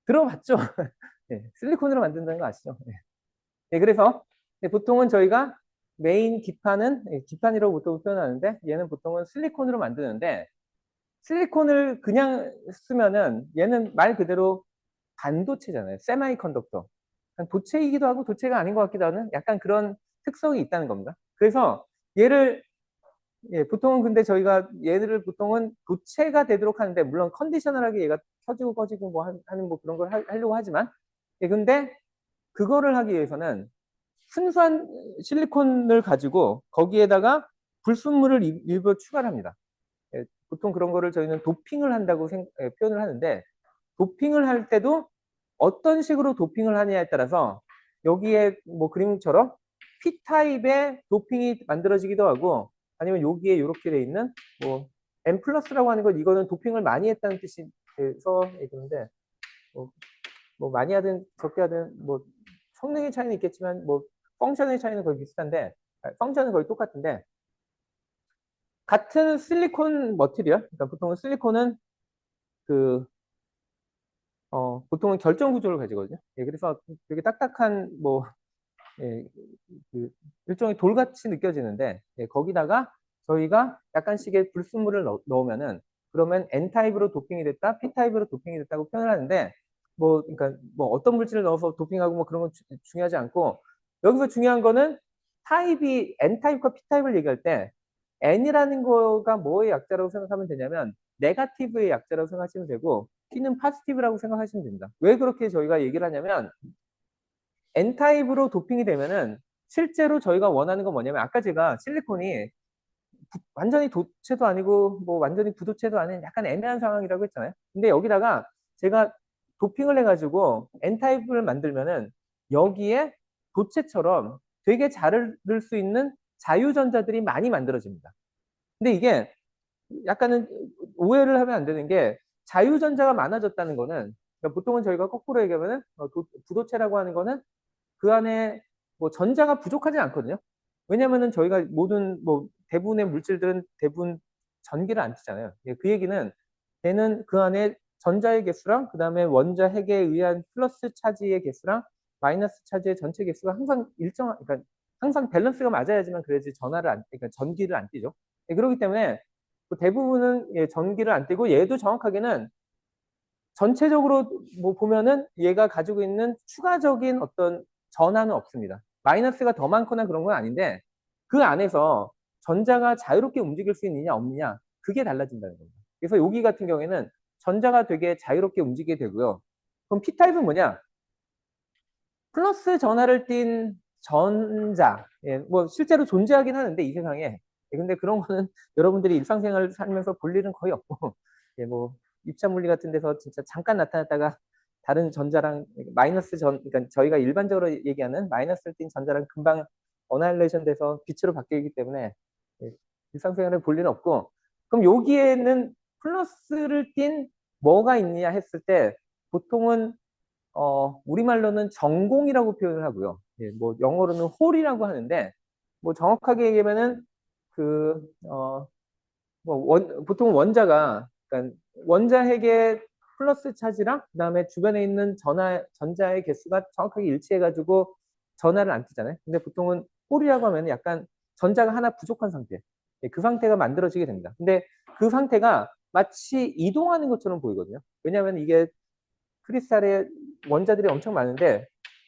들어봤죠? 네, 실리콘으로 만든다는 거 아시죠? 네. 네, 그래서 보통은 저희가 메인 기판은 기판이라고 보통 표현하는데, 얘는 보통은 실리콘으로 만드는데, 실리콘을 그냥 쓰면은 얘는 말 그대로 반도체잖아요. 세미컨덕터. 도체이기도 하고 도체가 아닌 것 같기도 하는 약간 그런 특성이 있다는 겁니다. 그래서 얘를 보통은 근데 저희가 얘를 보통은 도체가 되도록 하는데, 물론 컨디셔널하게 얘가 켜지고 꺼지고 뭐 하는 뭐 그런 걸 하려고 하지만, 근데 그거를 하기 위해서는 순수한 실리콘을 가지고 거기에다가 불순물을 일부 추가를 합니다. 보통 그런 거를 저희는 도핑을 한다고 표현을 하는데, 도핑을 할 때도 어떤 식으로 도핑을 하느냐에 따라서 여기에 뭐 그림처럼 P타입의 도핑이 만들어지기도 하고, 아니면 여기에 이렇게 돼 있는 뭐 M 플러스라고 하는 건, 이거는 도핑을 많이 했다는 뜻에서 그런데, 뭐, 뭐 많이 하든 적게 하든 뭐 성능의 차이는 있겠지만 뭐 펑션의 차이는 거의 비슷한데, 펑션은 거의 똑같은데, 같은 실리콘 머티리얼, 그러니까 보통은 실리콘은 그 보통은 결정 구조를 가지거든요. 그래서 되게 딱딱한 뭐 예, 그 일종의 돌같이 느껴지는데, 거기다가 저희가 약간씩의 불순물을 넣으면은, 그러면 N타입으로 도핑이 됐다, P타입으로 도핑이 됐다고 표현을 하는데, 뭐 그러니까 뭐 어떤 물질을 넣어서 도핑하고 뭐 그런 건 중요하지 않고, 여기서 중요한 거는 타입이 N타입과 P타입을 얘기할 때 N이라는 거가 뭐의 약자라고 생각하면 되냐면 네거티브의 약자라고 생각하시면 되고, P는 포지티브라고 생각하시면 됩니다. 왜 그렇게 저희가 얘기를 하냐면, N타입으로 도핑이 되면은 실제로 저희가 원하는 건 뭐냐면, 아까 제가 실리콘이 완전히 도체도 아니고 뭐 완전히 부도체도 아닌 약간 애매한 상황이라고 했잖아요. 근데 여기다가 제가 도핑을 해가지고 N타입을 만들면은 여기에 도체처럼 되게 잘 흐를 수 있는 자유전자들이 많이 만들어집니다. 근데 이게 약간은 오해를 하면 안 되는 게, 자유전자가 많아졌다는 거는, 그러니까 보통은 저희가 거꾸로 얘기하면은 부도체라고 하는 거는 그 안에 뭐 전자가 부족하지 않거든요. 왜냐면은 저희가 모든 뭐 대부분의 물질들은 대부분 전기를 안 쓰잖아요. 그 얘기는 걔는 그 안에 전자의 개수랑 그다음에 원자 핵에 의한 플러스 차지의 개수랑 마이너스 차지의 전체 개수가 항상 그러니까 항상 밸런스가 맞아야지만 그래야지 그러니까 전기를 안 띠죠. 그렇기 때문에 대부분은 전기를 안 띠고, 얘도 정확하게는 전체적으로 뭐 보면은 얘가 가지고 있는 추가적인 어떤 전하는 없습니다. 마이너스가 더 많거나 그런 건 아닌데, 그 안에서 전자가 자유롭게 움직일 수 있느냐 없느냐, 그게 달라진다는 겁니다. 그래서 여기 같은 경우에는 전자가 되게 자유롭게 움직이게 되고요. 그럼 P타입은 뭐냐? 플러스 전하를 띈 전자. 뭐 실제로 존재하긴 하는데 이 세상에. 근데 그런 거는 여러분들이 일상생활 살면서 볼 일은 거의 없고, 뭐 입자물리 같은 데서 진짜 잠깐 나타났다가 다른 전자랑 그러니까 저희가 일반적으로 얘기하는 마이너스를 띤 전자랑 금방 어나일레이션 돼서 빛으로 바뀌기 때문에 일상생활에 볼 일은 없고, 그럼 여기에는 플러스를 띤 뭐가 있느냐 했을 때, 보통은 우리말로는 전공이라고 표현을 하고요. 뭐 영어로는 홀이라고 하는데, 뭐 정확하게 얘기하면은 그, 뭐 보통 원자가, 그러니까 원자핵의 플러스 차지랑 그다음에 주변에 있는 전자의 개수가 정확하게 일치해가지고 전하를 안 뜨잖아요. 근데 보통은 홀이라고 하면 약간 전자가 하나 부족한 상태. 그 상태가 만들어지게 됩니다. 근데 그 상태가 마치 이동하는 것처럼 보이거든요. 왜냐하면 이게 크리스탈에 원자들이 엄청 많은데,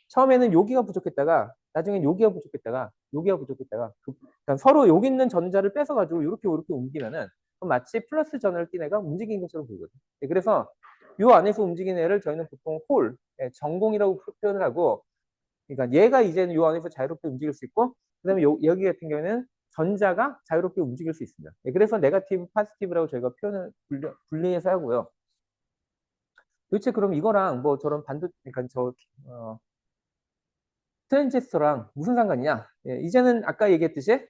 처음에는 여기가 부족했다가 나중엔 여기가 부족했다가 여기가 부족했다가 그러니까 서로 여기 있는 전자를 뺏어가지고 이렇게 이렇게 옮기면은 마치 플러스 전을 띈 애가 움직이는 것처럼 보이거든요. 그래서 이 안에서 움직이는 애를 저희는 보통 홀, 전공이라고 표현을 하고, 그러니까 얘가 이제는 이 안에서 자유롭게 움직일 수 있고, 그다음에 여기 같은 경우에는 전자가 자유롭게 움직일 수 있습니다. 예, 그래서 네거티브, 포지티브라고 저희가 표현을 분리해서 하고요. 도대체 그럼 이거랑 뭐 저런 그러니까 트랜지스터랑 무슨 상관이냐? 예, 이제는 아까 얘기했듯이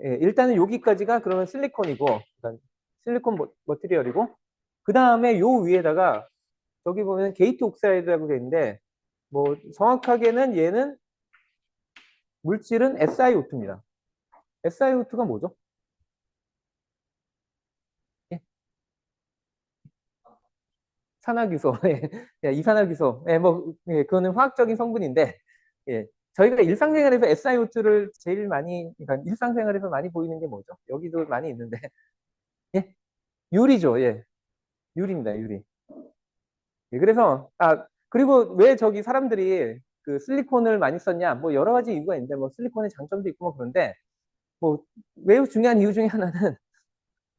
예, 일단은 여기까지가 그러면 실리콘이고, 그러니까 실리콘 머티리얼이고, 그 다음에 요 위에다가 저기 보면 게이트 옥사이드라고 되어 있는데, 뭐 정확하게는 얘는 물질은 SiO2입니다. SiO2가 뭐죠? 예, 산화규소, 예, 이산화규소, 예, 뭐 예, 그거는 화학적인 성분인데, 예, 저희가 일상생활에서 SiO2를 제일 많이, 그러니까 일상생활에서 많이 보이는 게 뭐죠? 여기도 많이 있는데, 예, 유리죠, 예, 유리입니다, 유리. 예, 그래서 그리고 왜 저기 사람들이 그 실리콘을 많이 썼냐? 뭐 여러 가지 이유가 있는데 뭐 실리콘의 장점도 있고 뭐 그런데 뭐 매우 중요한 이유 중에 하나는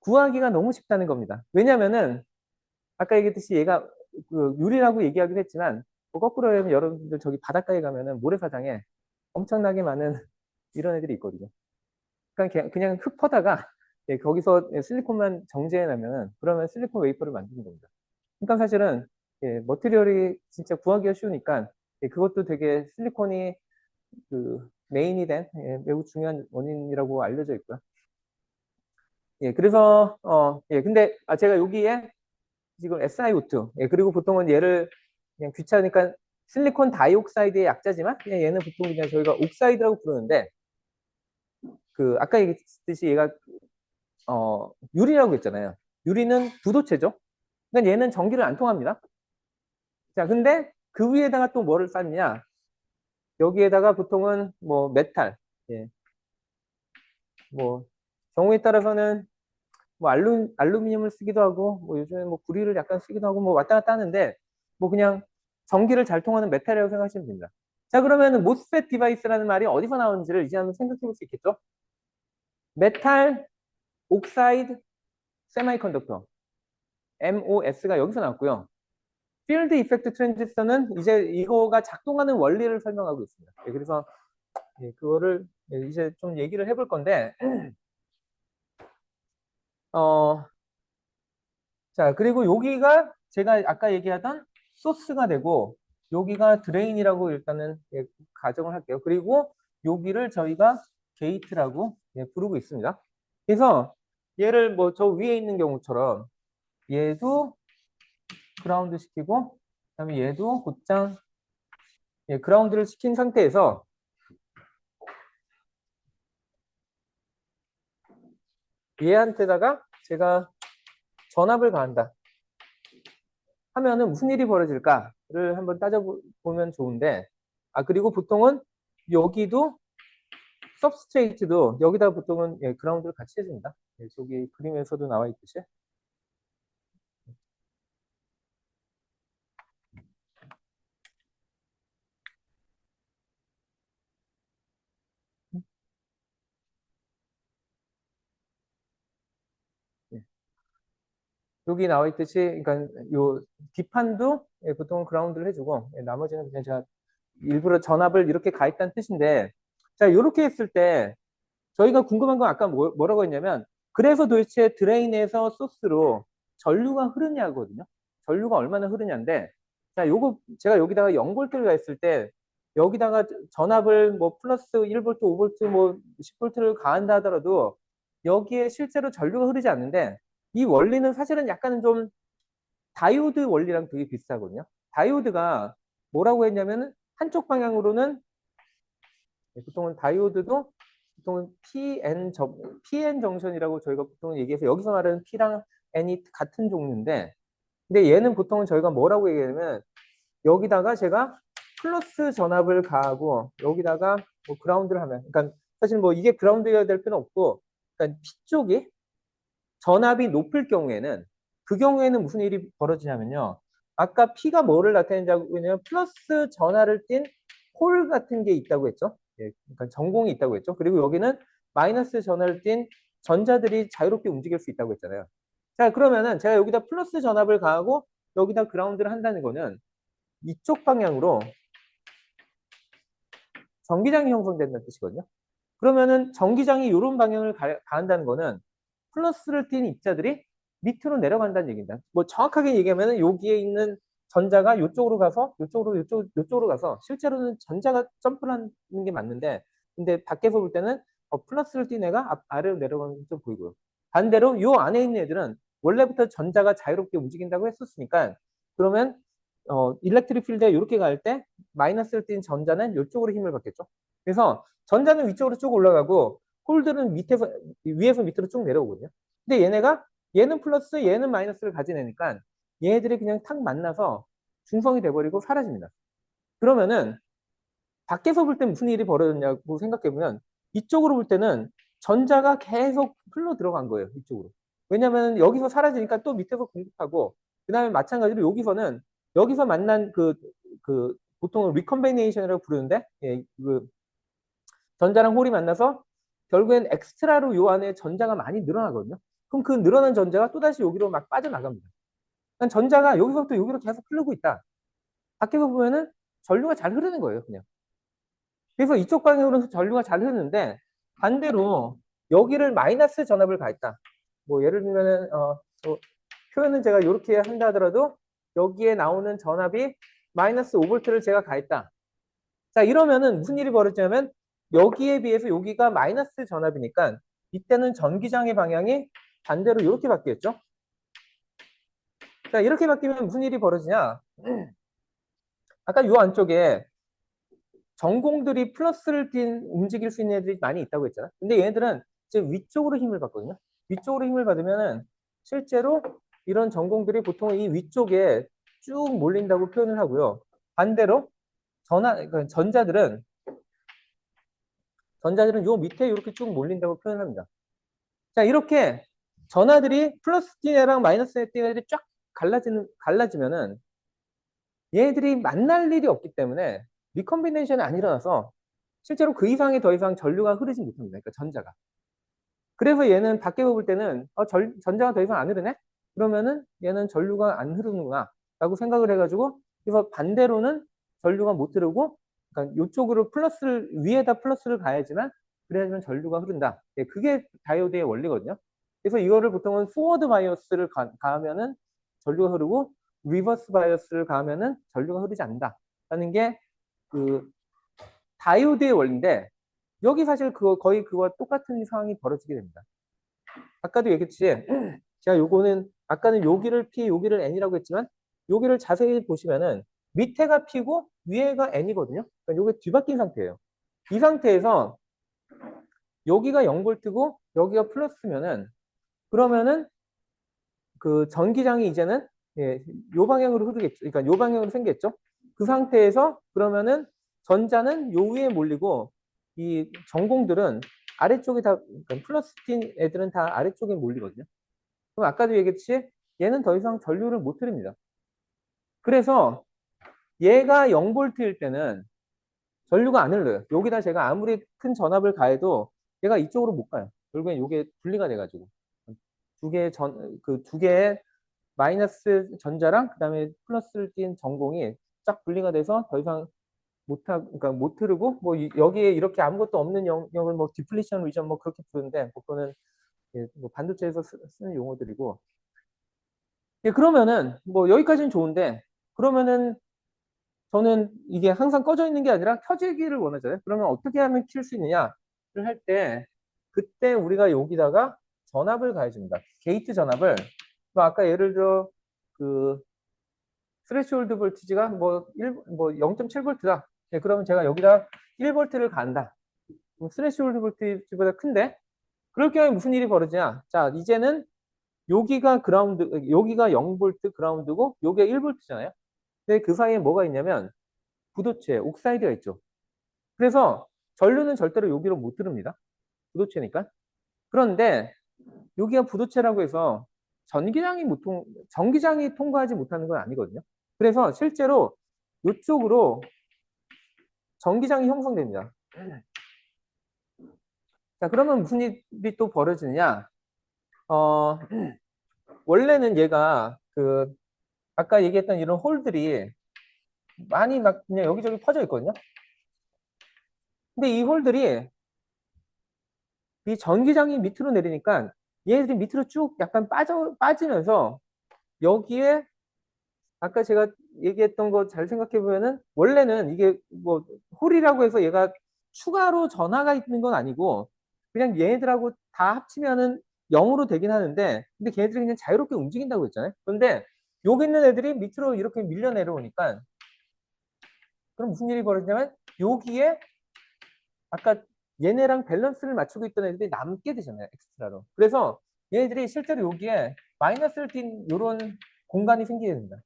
구하기가 너무 쉽다는 겁니다. 왜냐면은 아까 얘기했듯이 얘가 그 유리라고 얘기하기도 했지만 뭐 거꾸로 하면 여러분들 저기 바닷가에 가면은 모래사장에 엄청나게 많은 이런 애들이 있거든요. 그러니까 그냥 흙 퍼다가 예, 거기서 실리콘만 정제해 놔면은 그러면 실리콘 웨이퍼를 만드는 겁니다. 그러니까 사실은 예, 머티리얼이 진짜 구하기가 쉬우니까 예, 그것도 되게 실리콘이 그 메인이 된 예, 매우 중요한 원인이라고 알려져 있고요. 예, 그래서 예, 근데 제가 여기에 지금 SiO2 예, 그리고 보통은 얘를 그냥 귀찮으니까 실리콘 다이옥사이드의 약자지만 그냥 얘는 보통 그냥 저희가 옥사이드라고 부르는데 그 아까 얘기했듯이 얘가 유리라고 했잖아요. 유리는 부도체죠. 그러니까 얘는 전기를 안 통합니다. 자, 근데 그 위에다가 또 뭐를 쌓느냐? 여기에다가 보통은 뭐 메탈, 예, 뭐 경우에 따라서는 뭐 알루미늄을 쓰기도 하고 뭐 요즘에 뭐 구리를 약간 쓰기도 하고 뭐 왔다 갔다 하는데 뭐 그냥 전기를 잘 통하는 메탈이라고 생각하시면 됩니다. 자, 그러면 모스펫 디바이스라는 말이 어디서 나오는지를 이제 한번 생각해 볼 수 있겠죠? 메탈 옥사이드 세마이컨덕터 MOS가 여기서 나왔고요. 필드 이펙트 트랜지스터는 이제 이거가 작동하는 원리를 설명하고 있습니다. 예, 그래서 예, 그거를 예, 이제 좀 얘기를 해볼 건데 어, 자, 그리고 여기가 제가 아까 얘기하던 소스가 되고 여기가 드레인이라고 일단은 예, 가정을 할게요. 그리고 여기를 저희가 게이트라고 예, 부르고 있습니다. 그래서 얘를 뭐 저 위에 있는 경우처럼 얘도 그라운드 시키고 그다음에 얘도 곧장 예, 그라운드를 시킨 상태에서 얘한테다가 제가 전압을 가한다 하면은 무슨 일이 벌어질까를 한번 따져보면 좋은데 그리고 보통은 여기도 서브스트레이트도 여기다 보통은 예, 그라운드를 같이 해줍니다. 예, 저기 그림에서도 나와 있듯이. 예. 여기 나와 있듯이, 그러니까 요 뒷판도 예, 보통 그라운드를 해주고 예, 나머지는 그냥 제가 일부러 전압을 이렇게 가했다는 뜻인데, 자 이렇게 했을 때 저희가 궁금한 건 아까 뭐라고 했냐면, 그래서 도대체 드레인에서 소스로 전류가 흐르냐거든요. 전류가 얼마나 흐르냐인데, 자 요거 제가 여기다가 0볼트를 가했을 때 여기다가 전압을 뭐 플러스 1볼트, 5볼트, 뭐 10볼트를 가한다 하더라도 여기에 실제로 전류가 흐르지 않는데, 이 원리는 사실은 약간 좀 다이오드 원리랑 되게 비슷하거든요. 다이오드가 뭐라고 했냐면은 한쪽 방향으로는 보통은 다이오드도 보통은 PN 정션이라고 저희가 보통 얘기해서 여기서 말하는 P랑 N이 같은 종류인데, 근데 얘는 보통은 저희가 뭐라고 얘기하냐면 여기다가 제가 플러스 전압을 가하고 여기다가 뭐 그라운드를 하면, 그러니까 사실 뭐 이게 그라운드여야 될 필요는 없고, 그러니까 P 쪽이 전압이 높을 경우에는, 그 경우에는 무슨 일이 벌어지냐면요. 아까 P가 뭐를 나타내냐고 했냐면 플러스 전하를 띤 홀 같은 게 있다고 했죠. 예, 그러니까 전공이 있다고 했죠. 그리고 여기는 마이너스 전하를 띤 전자들이 자유롭게 움직일 수 있다고 했잖아요. 자, 그러면은 제가 여기다 플러스 전압을 가하고 여기다 그라운드를 한다는 거는 이쪽 방향으로 전기장이 형성된다는 뜻이거든요. 그러면은 전기장이 이런 방향을 가한다는 거는 플러스를 띤 입자들이 밑으로 내려간다는 얘기입니다. 뭐 정확하게 얘기하면은 여기에 있는 전자가 이쪽으로 가서 이쪽으로 가서 실제로는 전자가 점프를 하는 게 맞는데 근데 밖에서 볼 때는 플러스를 띤 애가 아래로 내려가는 게 좀 보이고요. 반대로 이 안에 있는 애들은 원래부터 전자가 자유롭게 움직인다고 했었으니까 그러면 일렉트릭 필드에 이렇게 갈 때 마이너스를 띤 전자는 이쪽으로 힘을 받겠죠. 그래서 전자는 위쪽으로 쭉 올라가고 홀들은 위에서 밑으로 쭉 내려오거든요. 근데 얘는 플러스, 얘는 마이너스를 가진 애니까 얘네들이 그냥 탁 만나서 중성이 돼버리고 사라집니다. 그러면은 밖에서 볼 때 무슨 일이 벌어졌냐고 생각해보면 이쪽으로 볼 때는 전자가 계속 흘러 들어간 거예요. 이쪽으로. 왜냐면 여기서 사라지니까 또 밑에서 공급하고 그 다음에 마찬가지로 여기서 만난 보통 리컨비네이션이라고 부르는데 전자랑 홀이 만나서 결국엔 엑스트라로 요 안에 전자가 많이 늘어나거든요. 그럼 그 늘어난 전자가 또다시 여기로 막 빠져나갑니다. 그러니까 전자가 여기서부터 여기로 계속 흐르고 있다. 밖에서 보면은 전류가 잘 흐르는 거예요, 그냥. 그래서 이쪽 방향으로 전류가 잘 흐르는데 반대로 여기를 마이너스 전압을 가했다. 뭐 예를 들면은 표현은 제가 이렇게 한다 하더라도 여기에 나오는 전압이 마이너스 5V를 제가 가했다. 자, 이러면은 무슨 일이 벌어지냐면 여기에 비해서 여기가 마이너스 전압이니까 이때는 전기장의 방향이 반대로 이렇게 바뀌었죠. 자, 이렇게 바뀌면 무슨 일이 벌어지냐? 아까 요 안쪽에 전공들이 플러스를 띤 움직일 수 있는 애들이 많이 있다고 했잖아. 근데 얘네들은 이제 위쪽으로 힘을 받거든요. 위쪽으로 힘을 받으면은 실제로 이런 전공들이 보통 이 위쪽에 쭉 몰린다고 표현을 하고요. 반대로 그러니까 전자들은 요 밑에 이렇게 쭉 몰린다고 표현합니다. 자, 이렇게 전하들이 플러스 띠네랑 마이너스 띠네들이 쫙 갈라지면은 얘네들이 만날 일이 없기 때문에 리컨비네이션이 안 일어나서 실제로 그 이상의 더 이상 전류가 흐르지 못합니다. 그러니까 전자가. 그래서 얘는 밖에 볼 때는 전자가 더 이상 안 흐르네? 그러면은 얘는 전류가 안 흐르는구나 라고 생각을 해가지고 그래서 반대로는 전류가 못 흐르고 그러니까 이쪽으로 위에다 플러스를 가야지만 그래야지만 전류가 흐른다. 예, 그게 다이오드의 원리거든요. 그래서 이거를 보통은 포워드 바이어스를 가하면은 전류가 흐르고 리버스 바이어스를 가하면은 전류가 흐르지 않는다. 라는 게 그 다이오드의 원리인데 여기 사실 거의 그와 똑같은 상황이 벌어지게 됩니다. 아까도 얘기했지. 제가 요거는 아까는 여기를 P, 여기를 N이라고 했지만 여기를 자세히 보시면은 밑에가 P고 위에가 N이거든요. 그러니까 요게 뒤바뀐 상태예요. 이 상태에서 여기가 0V고 여기가 플러스면은 그러면은 그 전기장이 이제는 요 방향으로 흐르겠죠. 그러니까 요 방향으로 생겼죠. 그 상태에서 그러면은 전자는 요 위에 몰리고 이 전공들은 아래쪽에 그러니까 플러스 핀 애들은 다 아래쪽에 몰리거든요. 그럼 아까도 얘기했듯이 얘는 더 이상 전류를 못 흐릅니다. 그래서 얘가 0V일 때는 전류가 안 흘러요. 여기다 제가 아무리 큰 전압을 가해도 얘가 이쪽으로 못 가요. 결국엔 이게 분리가 돼가지고 두 개의 마이너스 전자랑 그다음에 플러스를 띈 전공이 쫙 분리가 돼서 더 이상 그러니까 못 흐르고 뭐 여기에 이렇게 아무것도 없는 영역을 뭐 디플리션 리전 뭐 그렇게 부르는데 그거는 뭐 반도체에서 쓰는 용어들이고 그러면은 뭐 여기까지는 좋은데 그러면은 저는 이게 항상 꺼져 있는 게 아니라 켜지기를 원하잖아요. 그러면 어떻게 하면 킬 수 있느냐를 할 때 그때 우리가 여기다가 전압을 가해줍니다. 게이트 전압을 뭐 아까 예를 들어 그 스레시홀드 볼티지가 뭐 0.7V다. 네, 그러면 제가 여기다 1V를 간다. 스레시홀드 볼티지보다 큰데 그럴 경우에 무슨 일이 벌어지냐? 자, 이제는 여기가 그라운드, 여기가 0V 그라운드고 여기가 1V잖아요. 근데 그 사이에 뭐가 있냐면 부도체, 옥사이드가 있죠. 그래서 전류는 절대로 여기로 못 들읍니다. 부도체니까. 그런데 여기가 부도체라고 해서 전기장이 통과하지 못하는 건 아니거든요. 그래서 실제로 이쪽으로 전기장이 형성됩니다. 자, 그러면 무슨 일이 또 벌어지느냐? 원래는 얘가 아까 얘기했던 이런 홀들이 많이 막 그냥 여기저기 퍼져 있거든요. 근데 이 홀들이 이 전기장이 밑으로 내리니까 얘네들이 밑으로 쭉 약간 빠지면서 여기에 아까 제가 얘기했던 거 잘 생각해 보면은 원래는 이게 뭐 홀이라고 해서 얘가 추가로 전하가 있는 건 아니고 그냥 얘네들하고 다 합치면은 0으로 되긴 하는데 근데 걔네들이 그냥 자유롭게 움직인다고 했잖아요. 그런데 여기 있는 애들이 밑으로 이렇게 밀려 내려오니까 그럼 무슨 일이 벌어지냐면 여기에 아까 얘네랑 밸런스를 맞추고 있던 애들이 남게 되잖아요. 엑스트라로. 그래서 얘네들이 실제로 여기에 마이너스를 띈 이런 공간이 생기게 됩니다.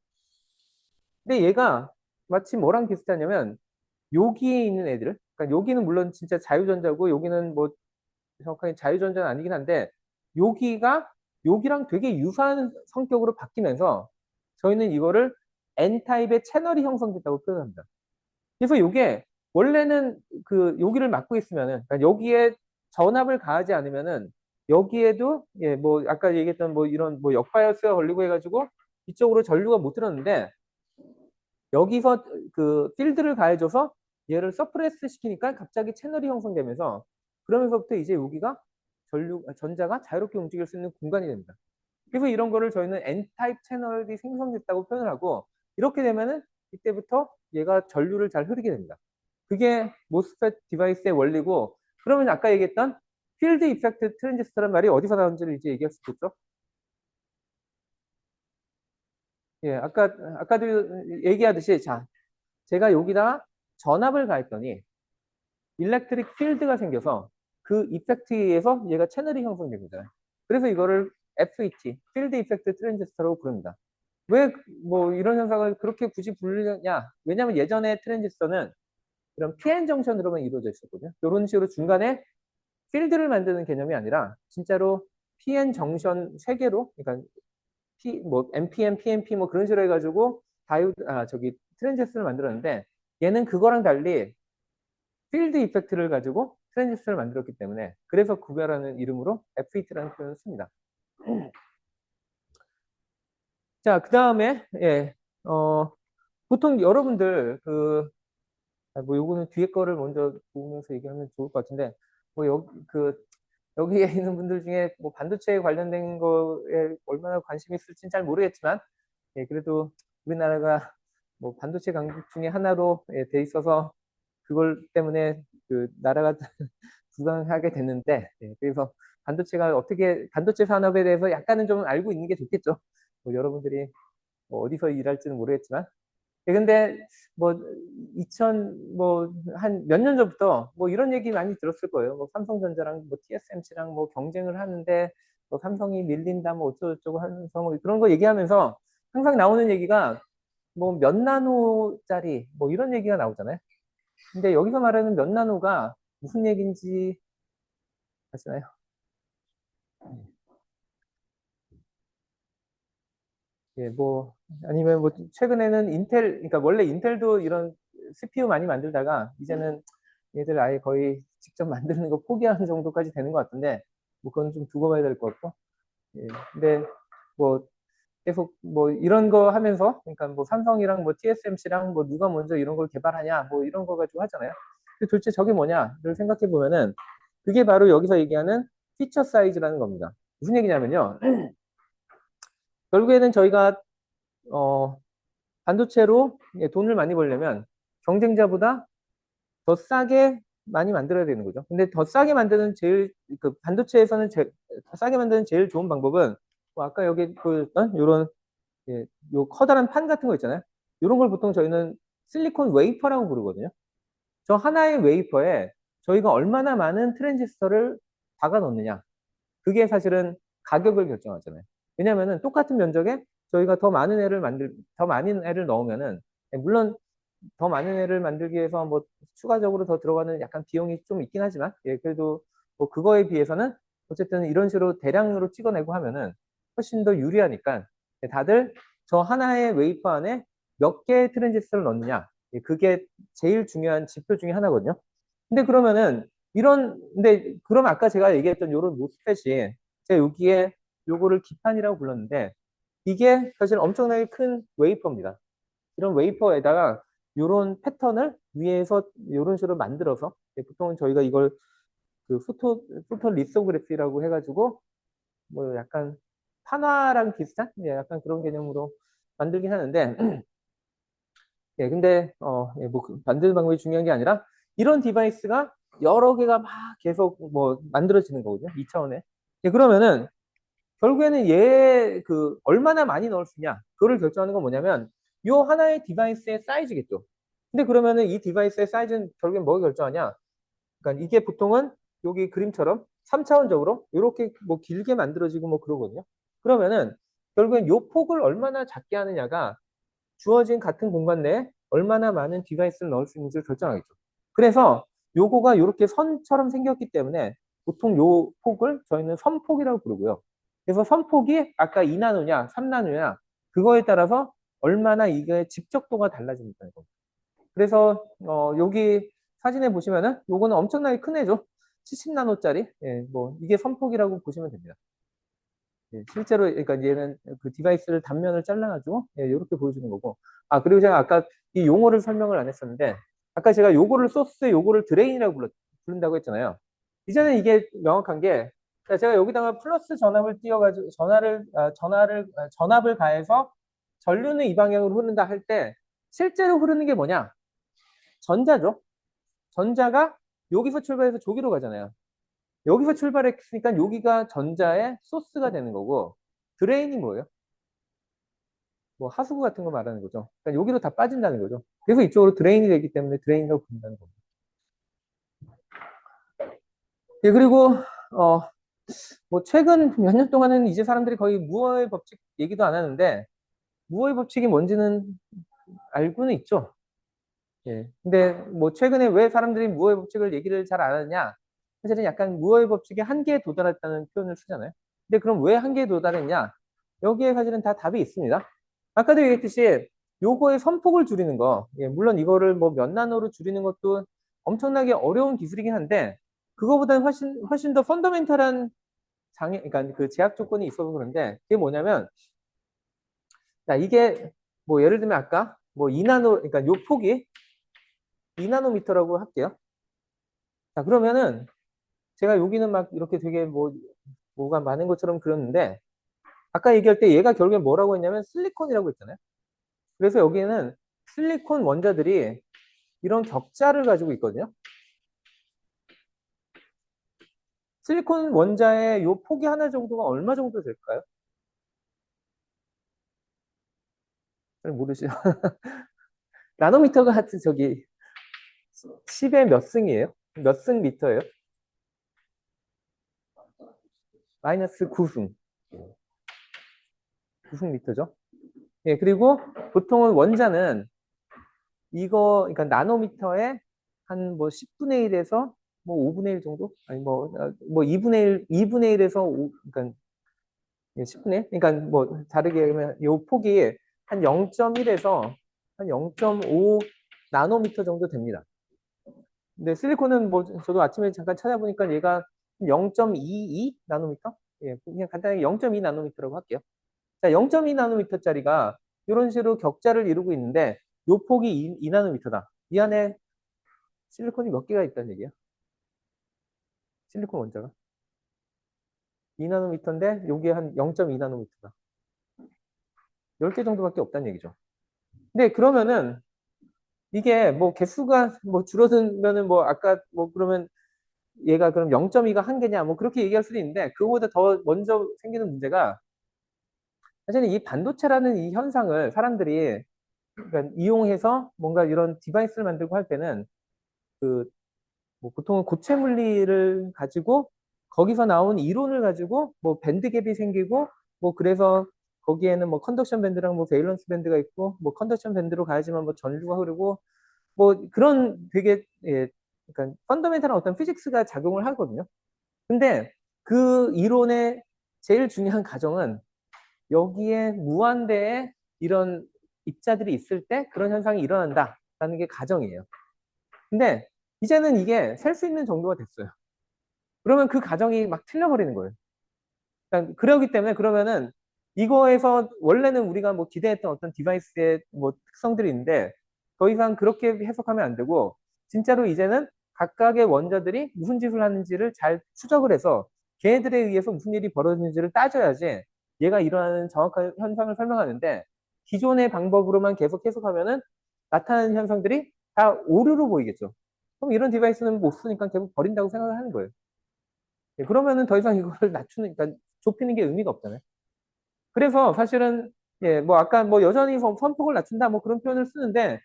근데 얘가 마치 뭐랑 비슷하냐면 여기에 있는 애들, 그러니까 여기는 물론 진짜 자유전자고 여기는 뭐 정확하게 자유전자는 아니긴 한데 여기가 여기랑 되게 유사한 성격으로 바뀌면서 저희는 이거를 N타입의 채널이 형성됐다고 표현합니다. 그래서 이게 원래는 그 여기를 막고 있으면은 그러니까 여기에 전압을 가하지 않으면은 여기에도 예 뭐 아까 얘기했던 뭐 이런 뭐 역바이어스가 걸리고 해가지고 이쪽으로 전류가 못 들었는데 여기서 그 필드를 가해줘서 얘를 서프레스 시키니까 갑자기 채널이 형성되면서 그러면서부터 이제 여기가 전자가 자유롭게 움직일 수 있는 공간이 됩니다. 그래서 이런 거를 저희는 N타입 채널이 생성됐다고 표현을 하고 이렇게 되면은 이때부터 얘가 전류를 잘 흐르게 됩니다. 그게 모스펫 디바이스의 원리고 그러면 아까 얘기했던 필드 이펙트 트랜지스터란 말이 어디서 나온지를 이제 얘기할 수 있겠죠? 예, 아까도 얘기하듯이 자, 제가 여기다 전압을 가했더니 일렉트릭 필드가 생겨서 그 이펙트에 의해서 얘가 채널이 형성됩니다. 그래서 이거를 FET, 필드 이펙트 트랜지스터라고 부릅니다. 왜 뭐 이런 현상을 그렇게 굳이 부르느냐? 왜냐하면 예전에 트랜지스터는 이런 PN 정션으로만 이루어져 있었거든요. 이런 식으로 중간에 필드를 만드는 개념이 아니라 진짜로 PN 정션 세 개로, 그러니까 뭐 NPN, PNP 뭐 그런 식으로 해가지고 저기 트랜지스터를 만들었는데 얘는 그거랑 달리 필드 이펙트를 가지고 트랜지스터를 만들었기 때문에 그래서 구별하는 이름으로 FET라는 표현을 씁니다. 자, 그 다음에 예, 보통 여러분들 뭐 요거는 뒤에 거를 먼저 보면서 얘기하면 좋을 것 같은데 뭐 여기에 있는 분들 중에 뭐 반도체에 관련된 거에 얼마나 관심이 있을지는 잘 모르겠지만 예, 그래도 우리나라가 뭐 반도체 강국 중에 하나로 예, 돼 있어서 그걸 때문에 그 나라가 부강하게 됐는데 예, 그래서 반도체가 어떻게 반도체 산업에 대해서 약간은 좀 알고 있는 게 좋겠죠. 뭐 여러분들이 뭐 어디서 일할지는 모르겠지만 예, 근데 뭐 2000 뭐 한 몇 년 전부터 뭐 이런 얘기 많이 들었을 거예요. 뭐 삼성전자랑 뭐 TSMC랑 뭐 경쟁을 하는데 뭐 삼성이 밀린다 뭐 어쩌고저쩌고 하면서 뭐 그런 거 얘기하면서 항상 나오는 얘기가 뭐 몇 나노짜리 뭐 이런 얘기가 나오잖아요. 근데 여기서 말하는 몇 나노가 무슨 얘기인지 아시나요? 예, 뭐 아니면 뭐 최근에는 인텔, 그러니까 원래 인텔도 이런 CPU 많이 만들다가 이제는 얘들 아예 거의 직접 만드는 거 포기하는 정도까지 되는 것 같은데 뭐 그건 좀 두고 봐야 될 것 같고. 예, 근데 뭐 계속 뭐 이런 거 하면서 그러니까 뭐 삼성이랑 뭐 TSMC랑 뭐 누가 먼저 이런 걸 개발하냐 뭐 이런 거 가지고 하잖아요. 근데 도대체 저게 뭐냐를 생각해 보면은 그게 바로 여기서 얘기하는 피처 사이즈라는 겁니다. 무슨 얘기냐면요. 결국에는 저희가 어 반도체로 예, 돈을 많이 벌려면 경쟁자보다 더 싸게 많이 만들어야 되는 거죠. 근데 더 싸게 만드는 그 반도체에서는 더 싸게 만드는 제일 좋은 방법은 뭐 아까 여기 보였던 요런 예, 요 커다란 판 같은 거 있잖아요. 이런 걸 보통 저희는 실리콘 웨이퍼라고 부르거든요. 저 하나의 웨이퍼에 저희가 얼마나 많은 트랜지스터를 박아 넣느냐. 그게 사실은 가격을 결정하잖아요. 왜냐면은 똑같은 면적에 저희가 더 많은 애를 넣으면은, 예, 물론 더 많은 애를 만들기 위해서 뭐 추가적으로 더 들어가는 약간 비용이 좀 있긴 하지만, 예, 그래도 뭐 그거에 비해서는 어쨌든 이런 식으로 대량으로 찍어내고 하면은 훨씬 더 유리하니까 예, 다들 저 하나의 웨이퍼 안에 몇 개의 트랜지스터를 넣느냐. 예, 그게 제일 중요한 지표 중에 하나거든요. 근데 그럼 아까 제가 얘기했던 요런 모스펫이 제가 여기에 요거를 기판이라고 불렀는데 이게 사실 엄청나게 큰 웨이퍼입니다. 이런 웨이퍼에다가 이런 패턴을 위에서 이런 식으로 만들어서 보통은 저희가 이걸 포토 리소그래피라고 해가지고 뭐 약간 판화랑 비슷한 예, 약간 그런 개념으로 만들긴 하는데 예, 근데 예, 뭐그 만드는 방법이 중요한 게 아니라 이런 디바이스가 여러 개가 막 계속 뭐 만들어지는 거거든요. 2차원에. 예, 그러면은 결국에는 얘 그 얼마나 많이 넣을 수 있냐 그거를 결정하는 건 뭐냐면 요 하나의 디바이스의 사이즈겠죠. 근데 그러면은 이 디바이스의 사이즈는 결국엔 뭐가 결정하냐? 그러니까 이게 보통은 여기 그림처럼 3차원적으로 이렇게 뭐 길게 만들어지고 뭐 그러거든요. 그러면은 결국엔 요 폭을 얼마나 작게 하느냐가 주어진 같은 공간 내에 얼마나 많은 디바이스를 넣을 수 있는지를 결정하겠죠. 그래서 요거가 이렇게 선처럼 생겼기 때문에 보통 요 폭을 저희는 선폭이라고 부르고요. 그래서 선폭이 아까 2나노냐, 3나노냐 그거에 따라서 얼마나 이게 집적도가 달라진다는 겁니다. 그래서 여기 사진에 보시면은 요거는 엄청나게 큰 애죠. 70나노짜리. 예, 뭐 이게 선폭이라고 보시면 됩니다. 예, 실제로 그러니까 얘는 그 디바이스를 단면을 잘라가지고 예, 이렇게 보여주는 거고. 아 그리고 제가 아까 이 용어를 설명을 안 했었는데 아까 제가 요거를 소스, 요거를 드레인이라고 부른다고 했잖아요. 이제는 이게 명확한 게 자, 제가 여기다가 플러스 전압을 띄워가지고 전압을 가해서 전류는 이 방향으로 흐른다 할 때 실제로 흐르는 게 뭐냐? 전자죠. 전자가 여기서 출발해서 저기로 가잖아요. 여기서 출발했으니까 여기가 전자의 소스가 되는 거고 드레인이 뭐예요? 뭐 하수구 같은 거 말하는 거죠. 그러니까 여기로 다 빠진다는 거죠. 그래서 이쪽으로 드레인이 되기 때문에 드레인이라고 부른다는 겁니다. 예, 그리고 어, 뭐 최근 몇 년 동안은 이제 사람들이 거의 무어의 법칙 얘기도 안 하는데 무어의 법칙이 뭔지는 알고는 있죠. 예. 근데 뭐 최근에 왜 사람들이 무어의 법칙을 얘기를 잘 안 하느냐? 사실은 약간 무어의 법칙이 한계에 도달했다는 표현을 쓰잖아요. 근데 그럼 왜 한계에 도달했냐? 여기에 사실은 다 답이 있습니다. 아까도 얘기했듯이 요거의 선폭을 줄이는 거, 예, 물론 이거를 뭐 몇 나노로 줄이는 것도 엄청나게 어려운 기술이긴 한데 그거보다는 훨씬 더 펀더멘탈한 그러니까 그 제약 조건이 있어서 그런데 그게 뭐냐면 자, 이게 뭐 예를 들면 아까 뭐 2나노, 그러니까 요 폭이 2나노미터라고 할게요. 자, 그러면은 제가 여기는 막 이렇게 되게 뭐가 많은 것처럼 그렸는데 아까 얘기할 때 얘가 결국에 뭐라고 했냐면 실리콘이라고 했잖아요. 그래서 여기는 실리콘 원자들이 이런 격자를 가지고 있거든요. 실리콘 원자의 요 폭이 하나 정도가 얼마 정도 될까요? 잘 모르시죠? 나노미터가 하여튼 저기 10의 몇 승이에요? 몇 승 미터예요? 마이너스 9승. 9승 미터죠. 예, 그리고 보통은 원자는 이거, 그러니까 나노미터에 한 뭐 10분의 1에서 뭐 5분의 1 정도? 아니 뭐 2분의 1, 2분의 1에서 그러니까 10분의 1? 그러니까 뭐 다르게 하면 요 폭이 한 0.1에서 한 0.5 나노미터 정도 됩니다. 근데 실리콘은 뭐 저도 아침에 잠깐 찾아보니까 얘가 0.22 나노미터? 예, 그냥 간단하게 0.2 나노미터라고 할게요. 자, 0.2 나노미터짜리가 이런 식으로 격자를 이루고 있는데 요 폭이 2 나노미터다. 이 안에 실리콘이 몇 개가 있다는 얘기야? 실리콘 원자가 2나노미터인데 여기에 한 0.2 나노미터다. 10개 정도밖에 없다는 얘기죠. 근데 그러면은 이게 뭐 개수가 뭐 줄어들면은 뭐 아까 뭐 그러면 얘가 그럼 0.2가 한 개냐 뭐 그렇게 얘기할 수도 있는데 그거보다 더 먼저 생기는 문제가 사실은 이 반도체라는 이 현상을 사람들이 그러니까 이용해서 뭔가 이런 디바이스를 만들고 할 때는 그 뭐 보통은 고체 물리를 가지고 거기서 나온 이론을 가지고 뭐 밴드 갭이 생기고 뭐 그래서 거기에는 뭐 컨덕션 밴드랑 뭐 베일런스 밴드가 있고 뭐 컨덕션 밴드로 가야지만 뭐 전류가 흐르고 뭐 그런 되게 예, 그러니까 펀더멘탈한 어떤 피직스가 작용을 하거든요. 근데 그 이론의 제일 중요한 가정은 여기에 무한대의 이런 입자들이 있을 때 그런 현상이 일어난다라는 게 가정이에요. 근데 이제는 이게 셀 수 있는 정도가 됐어요. 그러면 그 가정이 막 틀려버리는 거예요. 그러니까 그러기 때문에 그러면은 이거에서 원래는 우리가 뭐 기대했던 어떤 디바이스의 뭐 특성들이 있는데 더 이상 그렇게 해석하면 안 되고 진짜로 이제는 각각의 원자들이 무슨 짓을 하는지를 잘 추적을 해서 걔네들에 의해서 무슨 일이 벌어지는지를 따져야지 얘가 일어나는 정확한 현상을 설명하는데 기존의 방법으로만 계속 해석하면은 나타나는 현상들이 다 오류로 보이겠죠. 그럼 이런 디바이스는 못 쓰니까 결국 버린다고 생각을 하는 거예요. 예, 그러면은 더 이상 이거를 낮추는, 그러니까 좁히는 게 의미가 없잖아요. 그래서 사실은 예, 뭐 아까 뭐 여전히 선폭을 낮춘다 뭐 그런 표현을 쓰는데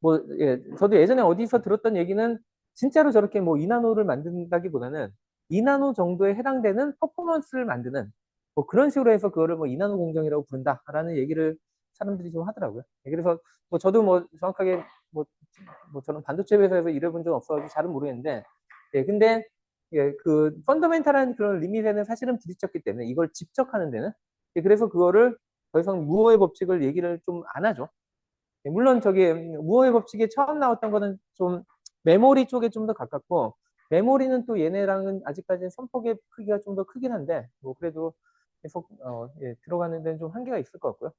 뭐 예, 저도 예전에 어디서 들었던 얘기는 진짜로 저렇게 뭐 2나노를 만든다기보다는 2나노 정도에 해당되는 퍼포먼스를 만드는 뭐 그런 식으로 해서 그거를 뭐 2나노 공정이라고 부른다라는 얘기를 사람들이 좀 하더라고요. 예, 그래서 뭐 저도 뭐 정확하게 뭐, 뭐 저는 반도체 회사에서 일해본 적 없어가지고 잘은 모르겠는데 예, 근데 예, 그 펀더멘탈한 그런 리밋에는 사실은 부딪혔기 때문에 이걸 집적하는 데는 예, 그래서 그거를 더 이상 무어의 법칙을 얘기를 좀 안 하죠. 예, 물론 저기 무어의 법칙에 처음 나왔던 거는 좀 메모리 쪽에 좀 더 가깝고 메모리는 또 얘네랑은 아직까지 선폭의 크기가 좀 더 크긴 한데 뭐 그래도 계속 예, 들어가는 데는 좀 한계가 있을 것 같고요.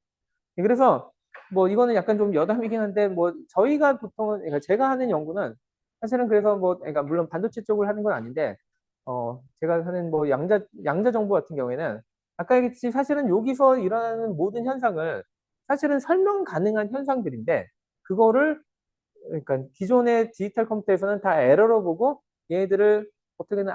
예, 그래서 뭐 이거는 약간 좀 여담이긴 한데 뭐 저희가 보통은 그러니까 제가 하는 연구는 사실은 그래서 뭐 그러니까 물론 반도체 쪽을 하는 건 아닌데 제가 하는 뭐 양자 정보 같은 경우에는 아까 얘기했듯이 사실은 여기서 일어나는 모든 현상을 사실은 설명 가능한 현상들인데 그거를 그러니까 기존의 디지털 컴퓨터에서는 다 에러로 보고 얘네들을 어떻게든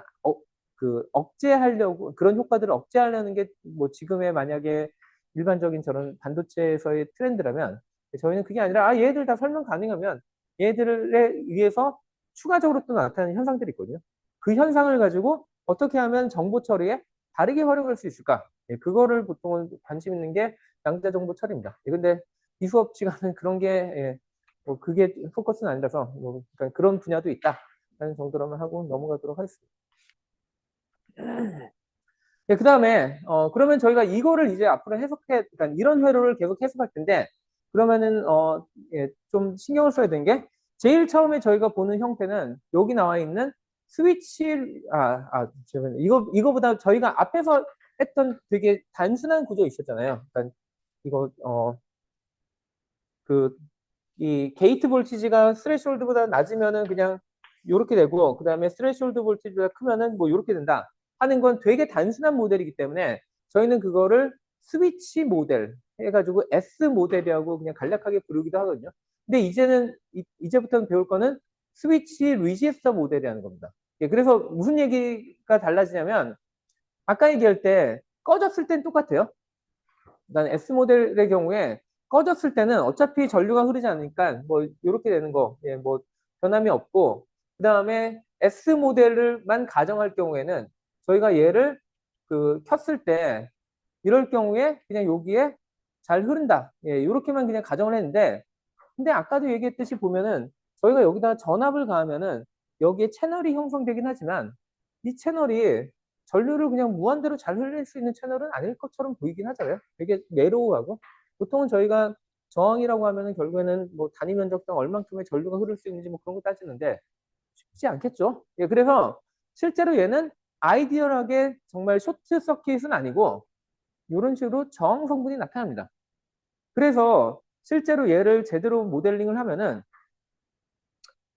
그 억제하려고 그런 효과들을 억제하려는 게 뭐 지금의 만약에 일반적인 저런 반도체에서의 트렌드라면 저희는 그게 아니라 아 얘들 다 설명 가능하면 얘들에 의해서 추가적으로 또 나타나는 현상들이 있거든요. 그 현상을 가지고 어떻게 하면 정보 처리에 다르게 활용할 수 있을까? 예, 그거를 보통은 관심 있는 게 양자 정보 처리입니다. 예, 근데 이 수업 시간은 그런 게 예, 뭐 그게 포커스는 아니라서 뭐 그러니까 그런 분야도 있다라는 정도로만 하고 넘어가도록 하겠습니다. 네, 그다음에 그러면 저희가 이거를 이제 앞으로 그러니까 이런 회로를 계속 해석할 텐데 그러면은 예, 좀 신경을 써야 되는 게 제일 처음에 저희가 보는 형태는 여기 나와 있는 스위치 잠시만요. 이거보다 저희가 앞에서 했던 되게 단순한 구조 있었잖아요. 그러니까 이거 그 이 게이트 볼티지가 스레시홀드보다 낮으면은 그냥 요렇게 되고 그다음에 스레시홀드 볼티지가 크면은 뭐 요렇게 된다 하는 건 되게 단순한 모델이기 때문에 저희는 그거를 스위치 모델 해가지고 S 모델이라고 그냥 간략하게 부르기도 하거든요. 근데 이제는 이제부터는 배울 거는 스위치 리지스터 모델이라는 겁니다. 예, 그래서 무슨 얘기가 달라지냐면 아까 얘기할 때 꺼졌을 땐 똑같아요. 난 S 모델의 경우에 꺼졌을 때는 어차피 전류가 흐르지 않으니까 뭐 이렇게 되는 거, 예, 뭐 변함이 없고 그 다음에 S 모델을만 가정할 경우에는 저희가 얘를 그 켰을 때 이럴 경우에 그냥 여기에 잘 흐른다, 예, 이렇게만 그냥 가정을 했는데 근데 아까도 얘기했듯이 보면은 저희가 여기다가 전압을 가하면은 여기에 채널이 형성되긴 하지만 이 채널이 전류를 그냥 무한대로 잘 흘릴 수 있는 채널은 아닐 것처럼 보이긴 하잖아요. 되게 내로우하고 보통은 저희가 저항이라고 하면은 결국에는 뭐 단위 면적당 얼만큼의 전류가 흐를 수 있는지 뭐 그런 거 따지는데 쉽지 않겠죠. 예, 그래서 실제로 얘는 아이디얼하게 정말 쇼트 서킷은 아니고 이런 식으로 저항 성분이 나타납니다. 그래서 실제로 얘를 제대로 모델링을 하면은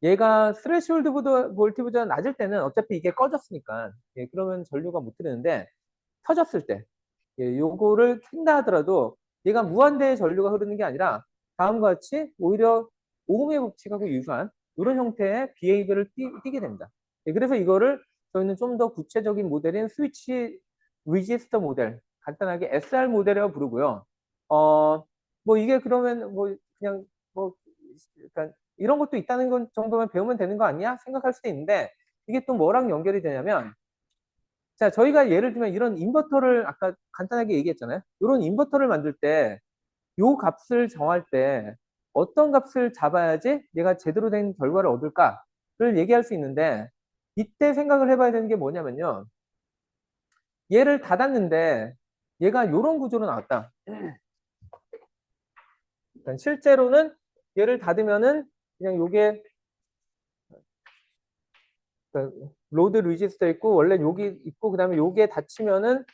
얘가 스레시홀드 볼트보다 낮을 때는 어차피 이게 꺼졌으니까 예, 그러면 전류가 못 흐르는데 켜졌을 때 예, 요거를 켠다 하더라도 얘가 무한대의 전류가 흐르는 게 아니라 다음과 같이 오히려 오음의 법칙하고 유사한 이런 형태의 비헤이브를 띠게 됩니다. 예, 그래서 이거를 저희는 좀 더 구체적인 모델인 스위치 리지스터 모델 간단하게 SR 모델이라고 부르고요. 뭐 이게 그러면 뭐 그냥 뭐 그러니까 이런 것도 있다는 건 정도만 배우면 되는 거 아니야? 생각할 수도 있는데 이게 또 뭐랑 연결이 되냐면 자 저희가 예를 들면 이런 인버터를 아까 간단하게 얘기했잖아요. 이런 인버터를 만들 때 요 값을 정할 때 어떤 값을 잡아야지 내가 제대로 된 결과를 얻을까를 얘기할 수 있는데 이때 생각을 해봐야 되는 게 뭐냐면요. 얘를 닫았는데 얘가 이런 구조로 나왔다. 그러니까 실제로는 얘를 닫으면은 그냥 요게 그러니까 로드 리지스터 있고 원래 여기 있고 그다음에 요게 닫히면은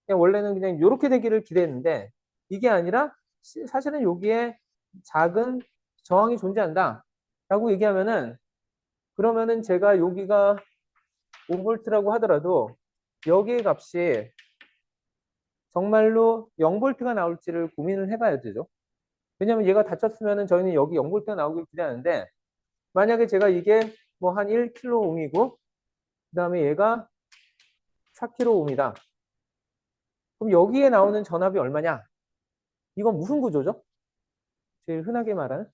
그냥 원래는 그냥 이렇게 되기를 기대했는데 이게 아니라 사실은 여기에 작은 저항이 존재한다 라고 얘기하면은 그러면은 제가 여기가 5V라고 하더라도 여기의 값이 정말로 0V가 나올지를 고민을 해봐야 되죠. 왜냐면 얘가 닫혔으면은 저희는 여기 0V가 나오길 기대하는데 만약에 제가 이게 뭐 한 1kΩ이고 그다음에 얘가 4kΩ입니다. 그럼 여기에 나오는 전압이 얼마냐? 이건 무슨 구조죠? 제일 흔하게 말하는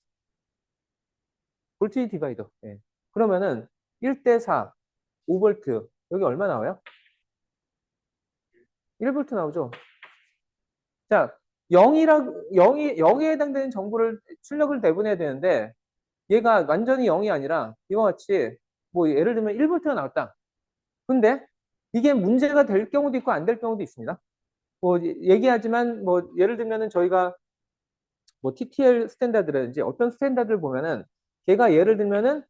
볼티지 디바이더. 예. 그러면은 1대 4, 5V 여기 얼마 나와요? 1V 나오죠. 자, 0에 해당되는 정보를 출력을 내보내야 되는데 얘가 완전히 0이 아니라 이와 같이 뭐 예를 들면 1V가 나왔다. 근데 이게 문제가 될 경우도 있고 안 될 경우도 있습니다. 뭐 얘기하지만 뭐 예를 들면은 저희가 뭐 TTL 스탠다드라든지 어떤 스탠다드를 보면은 걔가 예를 들면은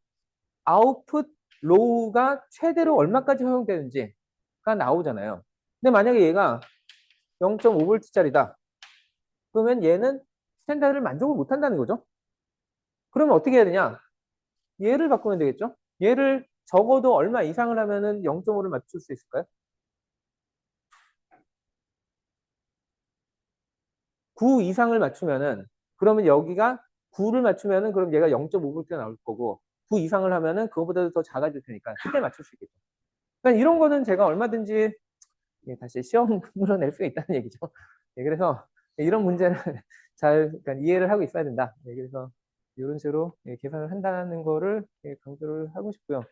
아웃풋 로우가 최대로 얼마까지 허용되는지가 나오잖아요. 근데 만약에 얘가 0.5V짜리다. 그러면 얘는 스탠다드를 만족을 못 한다는 거죠. 그러면 어떻게 해야 되냐? 얘를 바꾸면 되겠죠? 얘를 적어도 얼마 이상을 하면은 0.5를 맞출 수 있을까요? 9 이상을 맞추면은 그러면 여기가 9를 맞추면은 그럼 얘가 0.5V가 나올 거고 9 이상을 하면은 그거보다도 더 작아질 테니까 그때 맞출 수 있겠죠. 그러니까 이런 거는 제가 얼마든지 다시 시험으로 낼 수가 있다는 얘기죠. 그래서 이런 문제를 잘 그러니까 이해를 하고 있어야 된다. 그래서 이런 식으로 계산을 한다는 거를 강조를 하고 싶고요.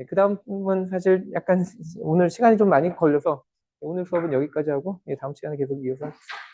그 다음은 사실 약간 오늘 시간이 좀 많이 걸려서 오늘 수업은 여기까지 하고 다음 시간에 계속 이어서 하겠습니다.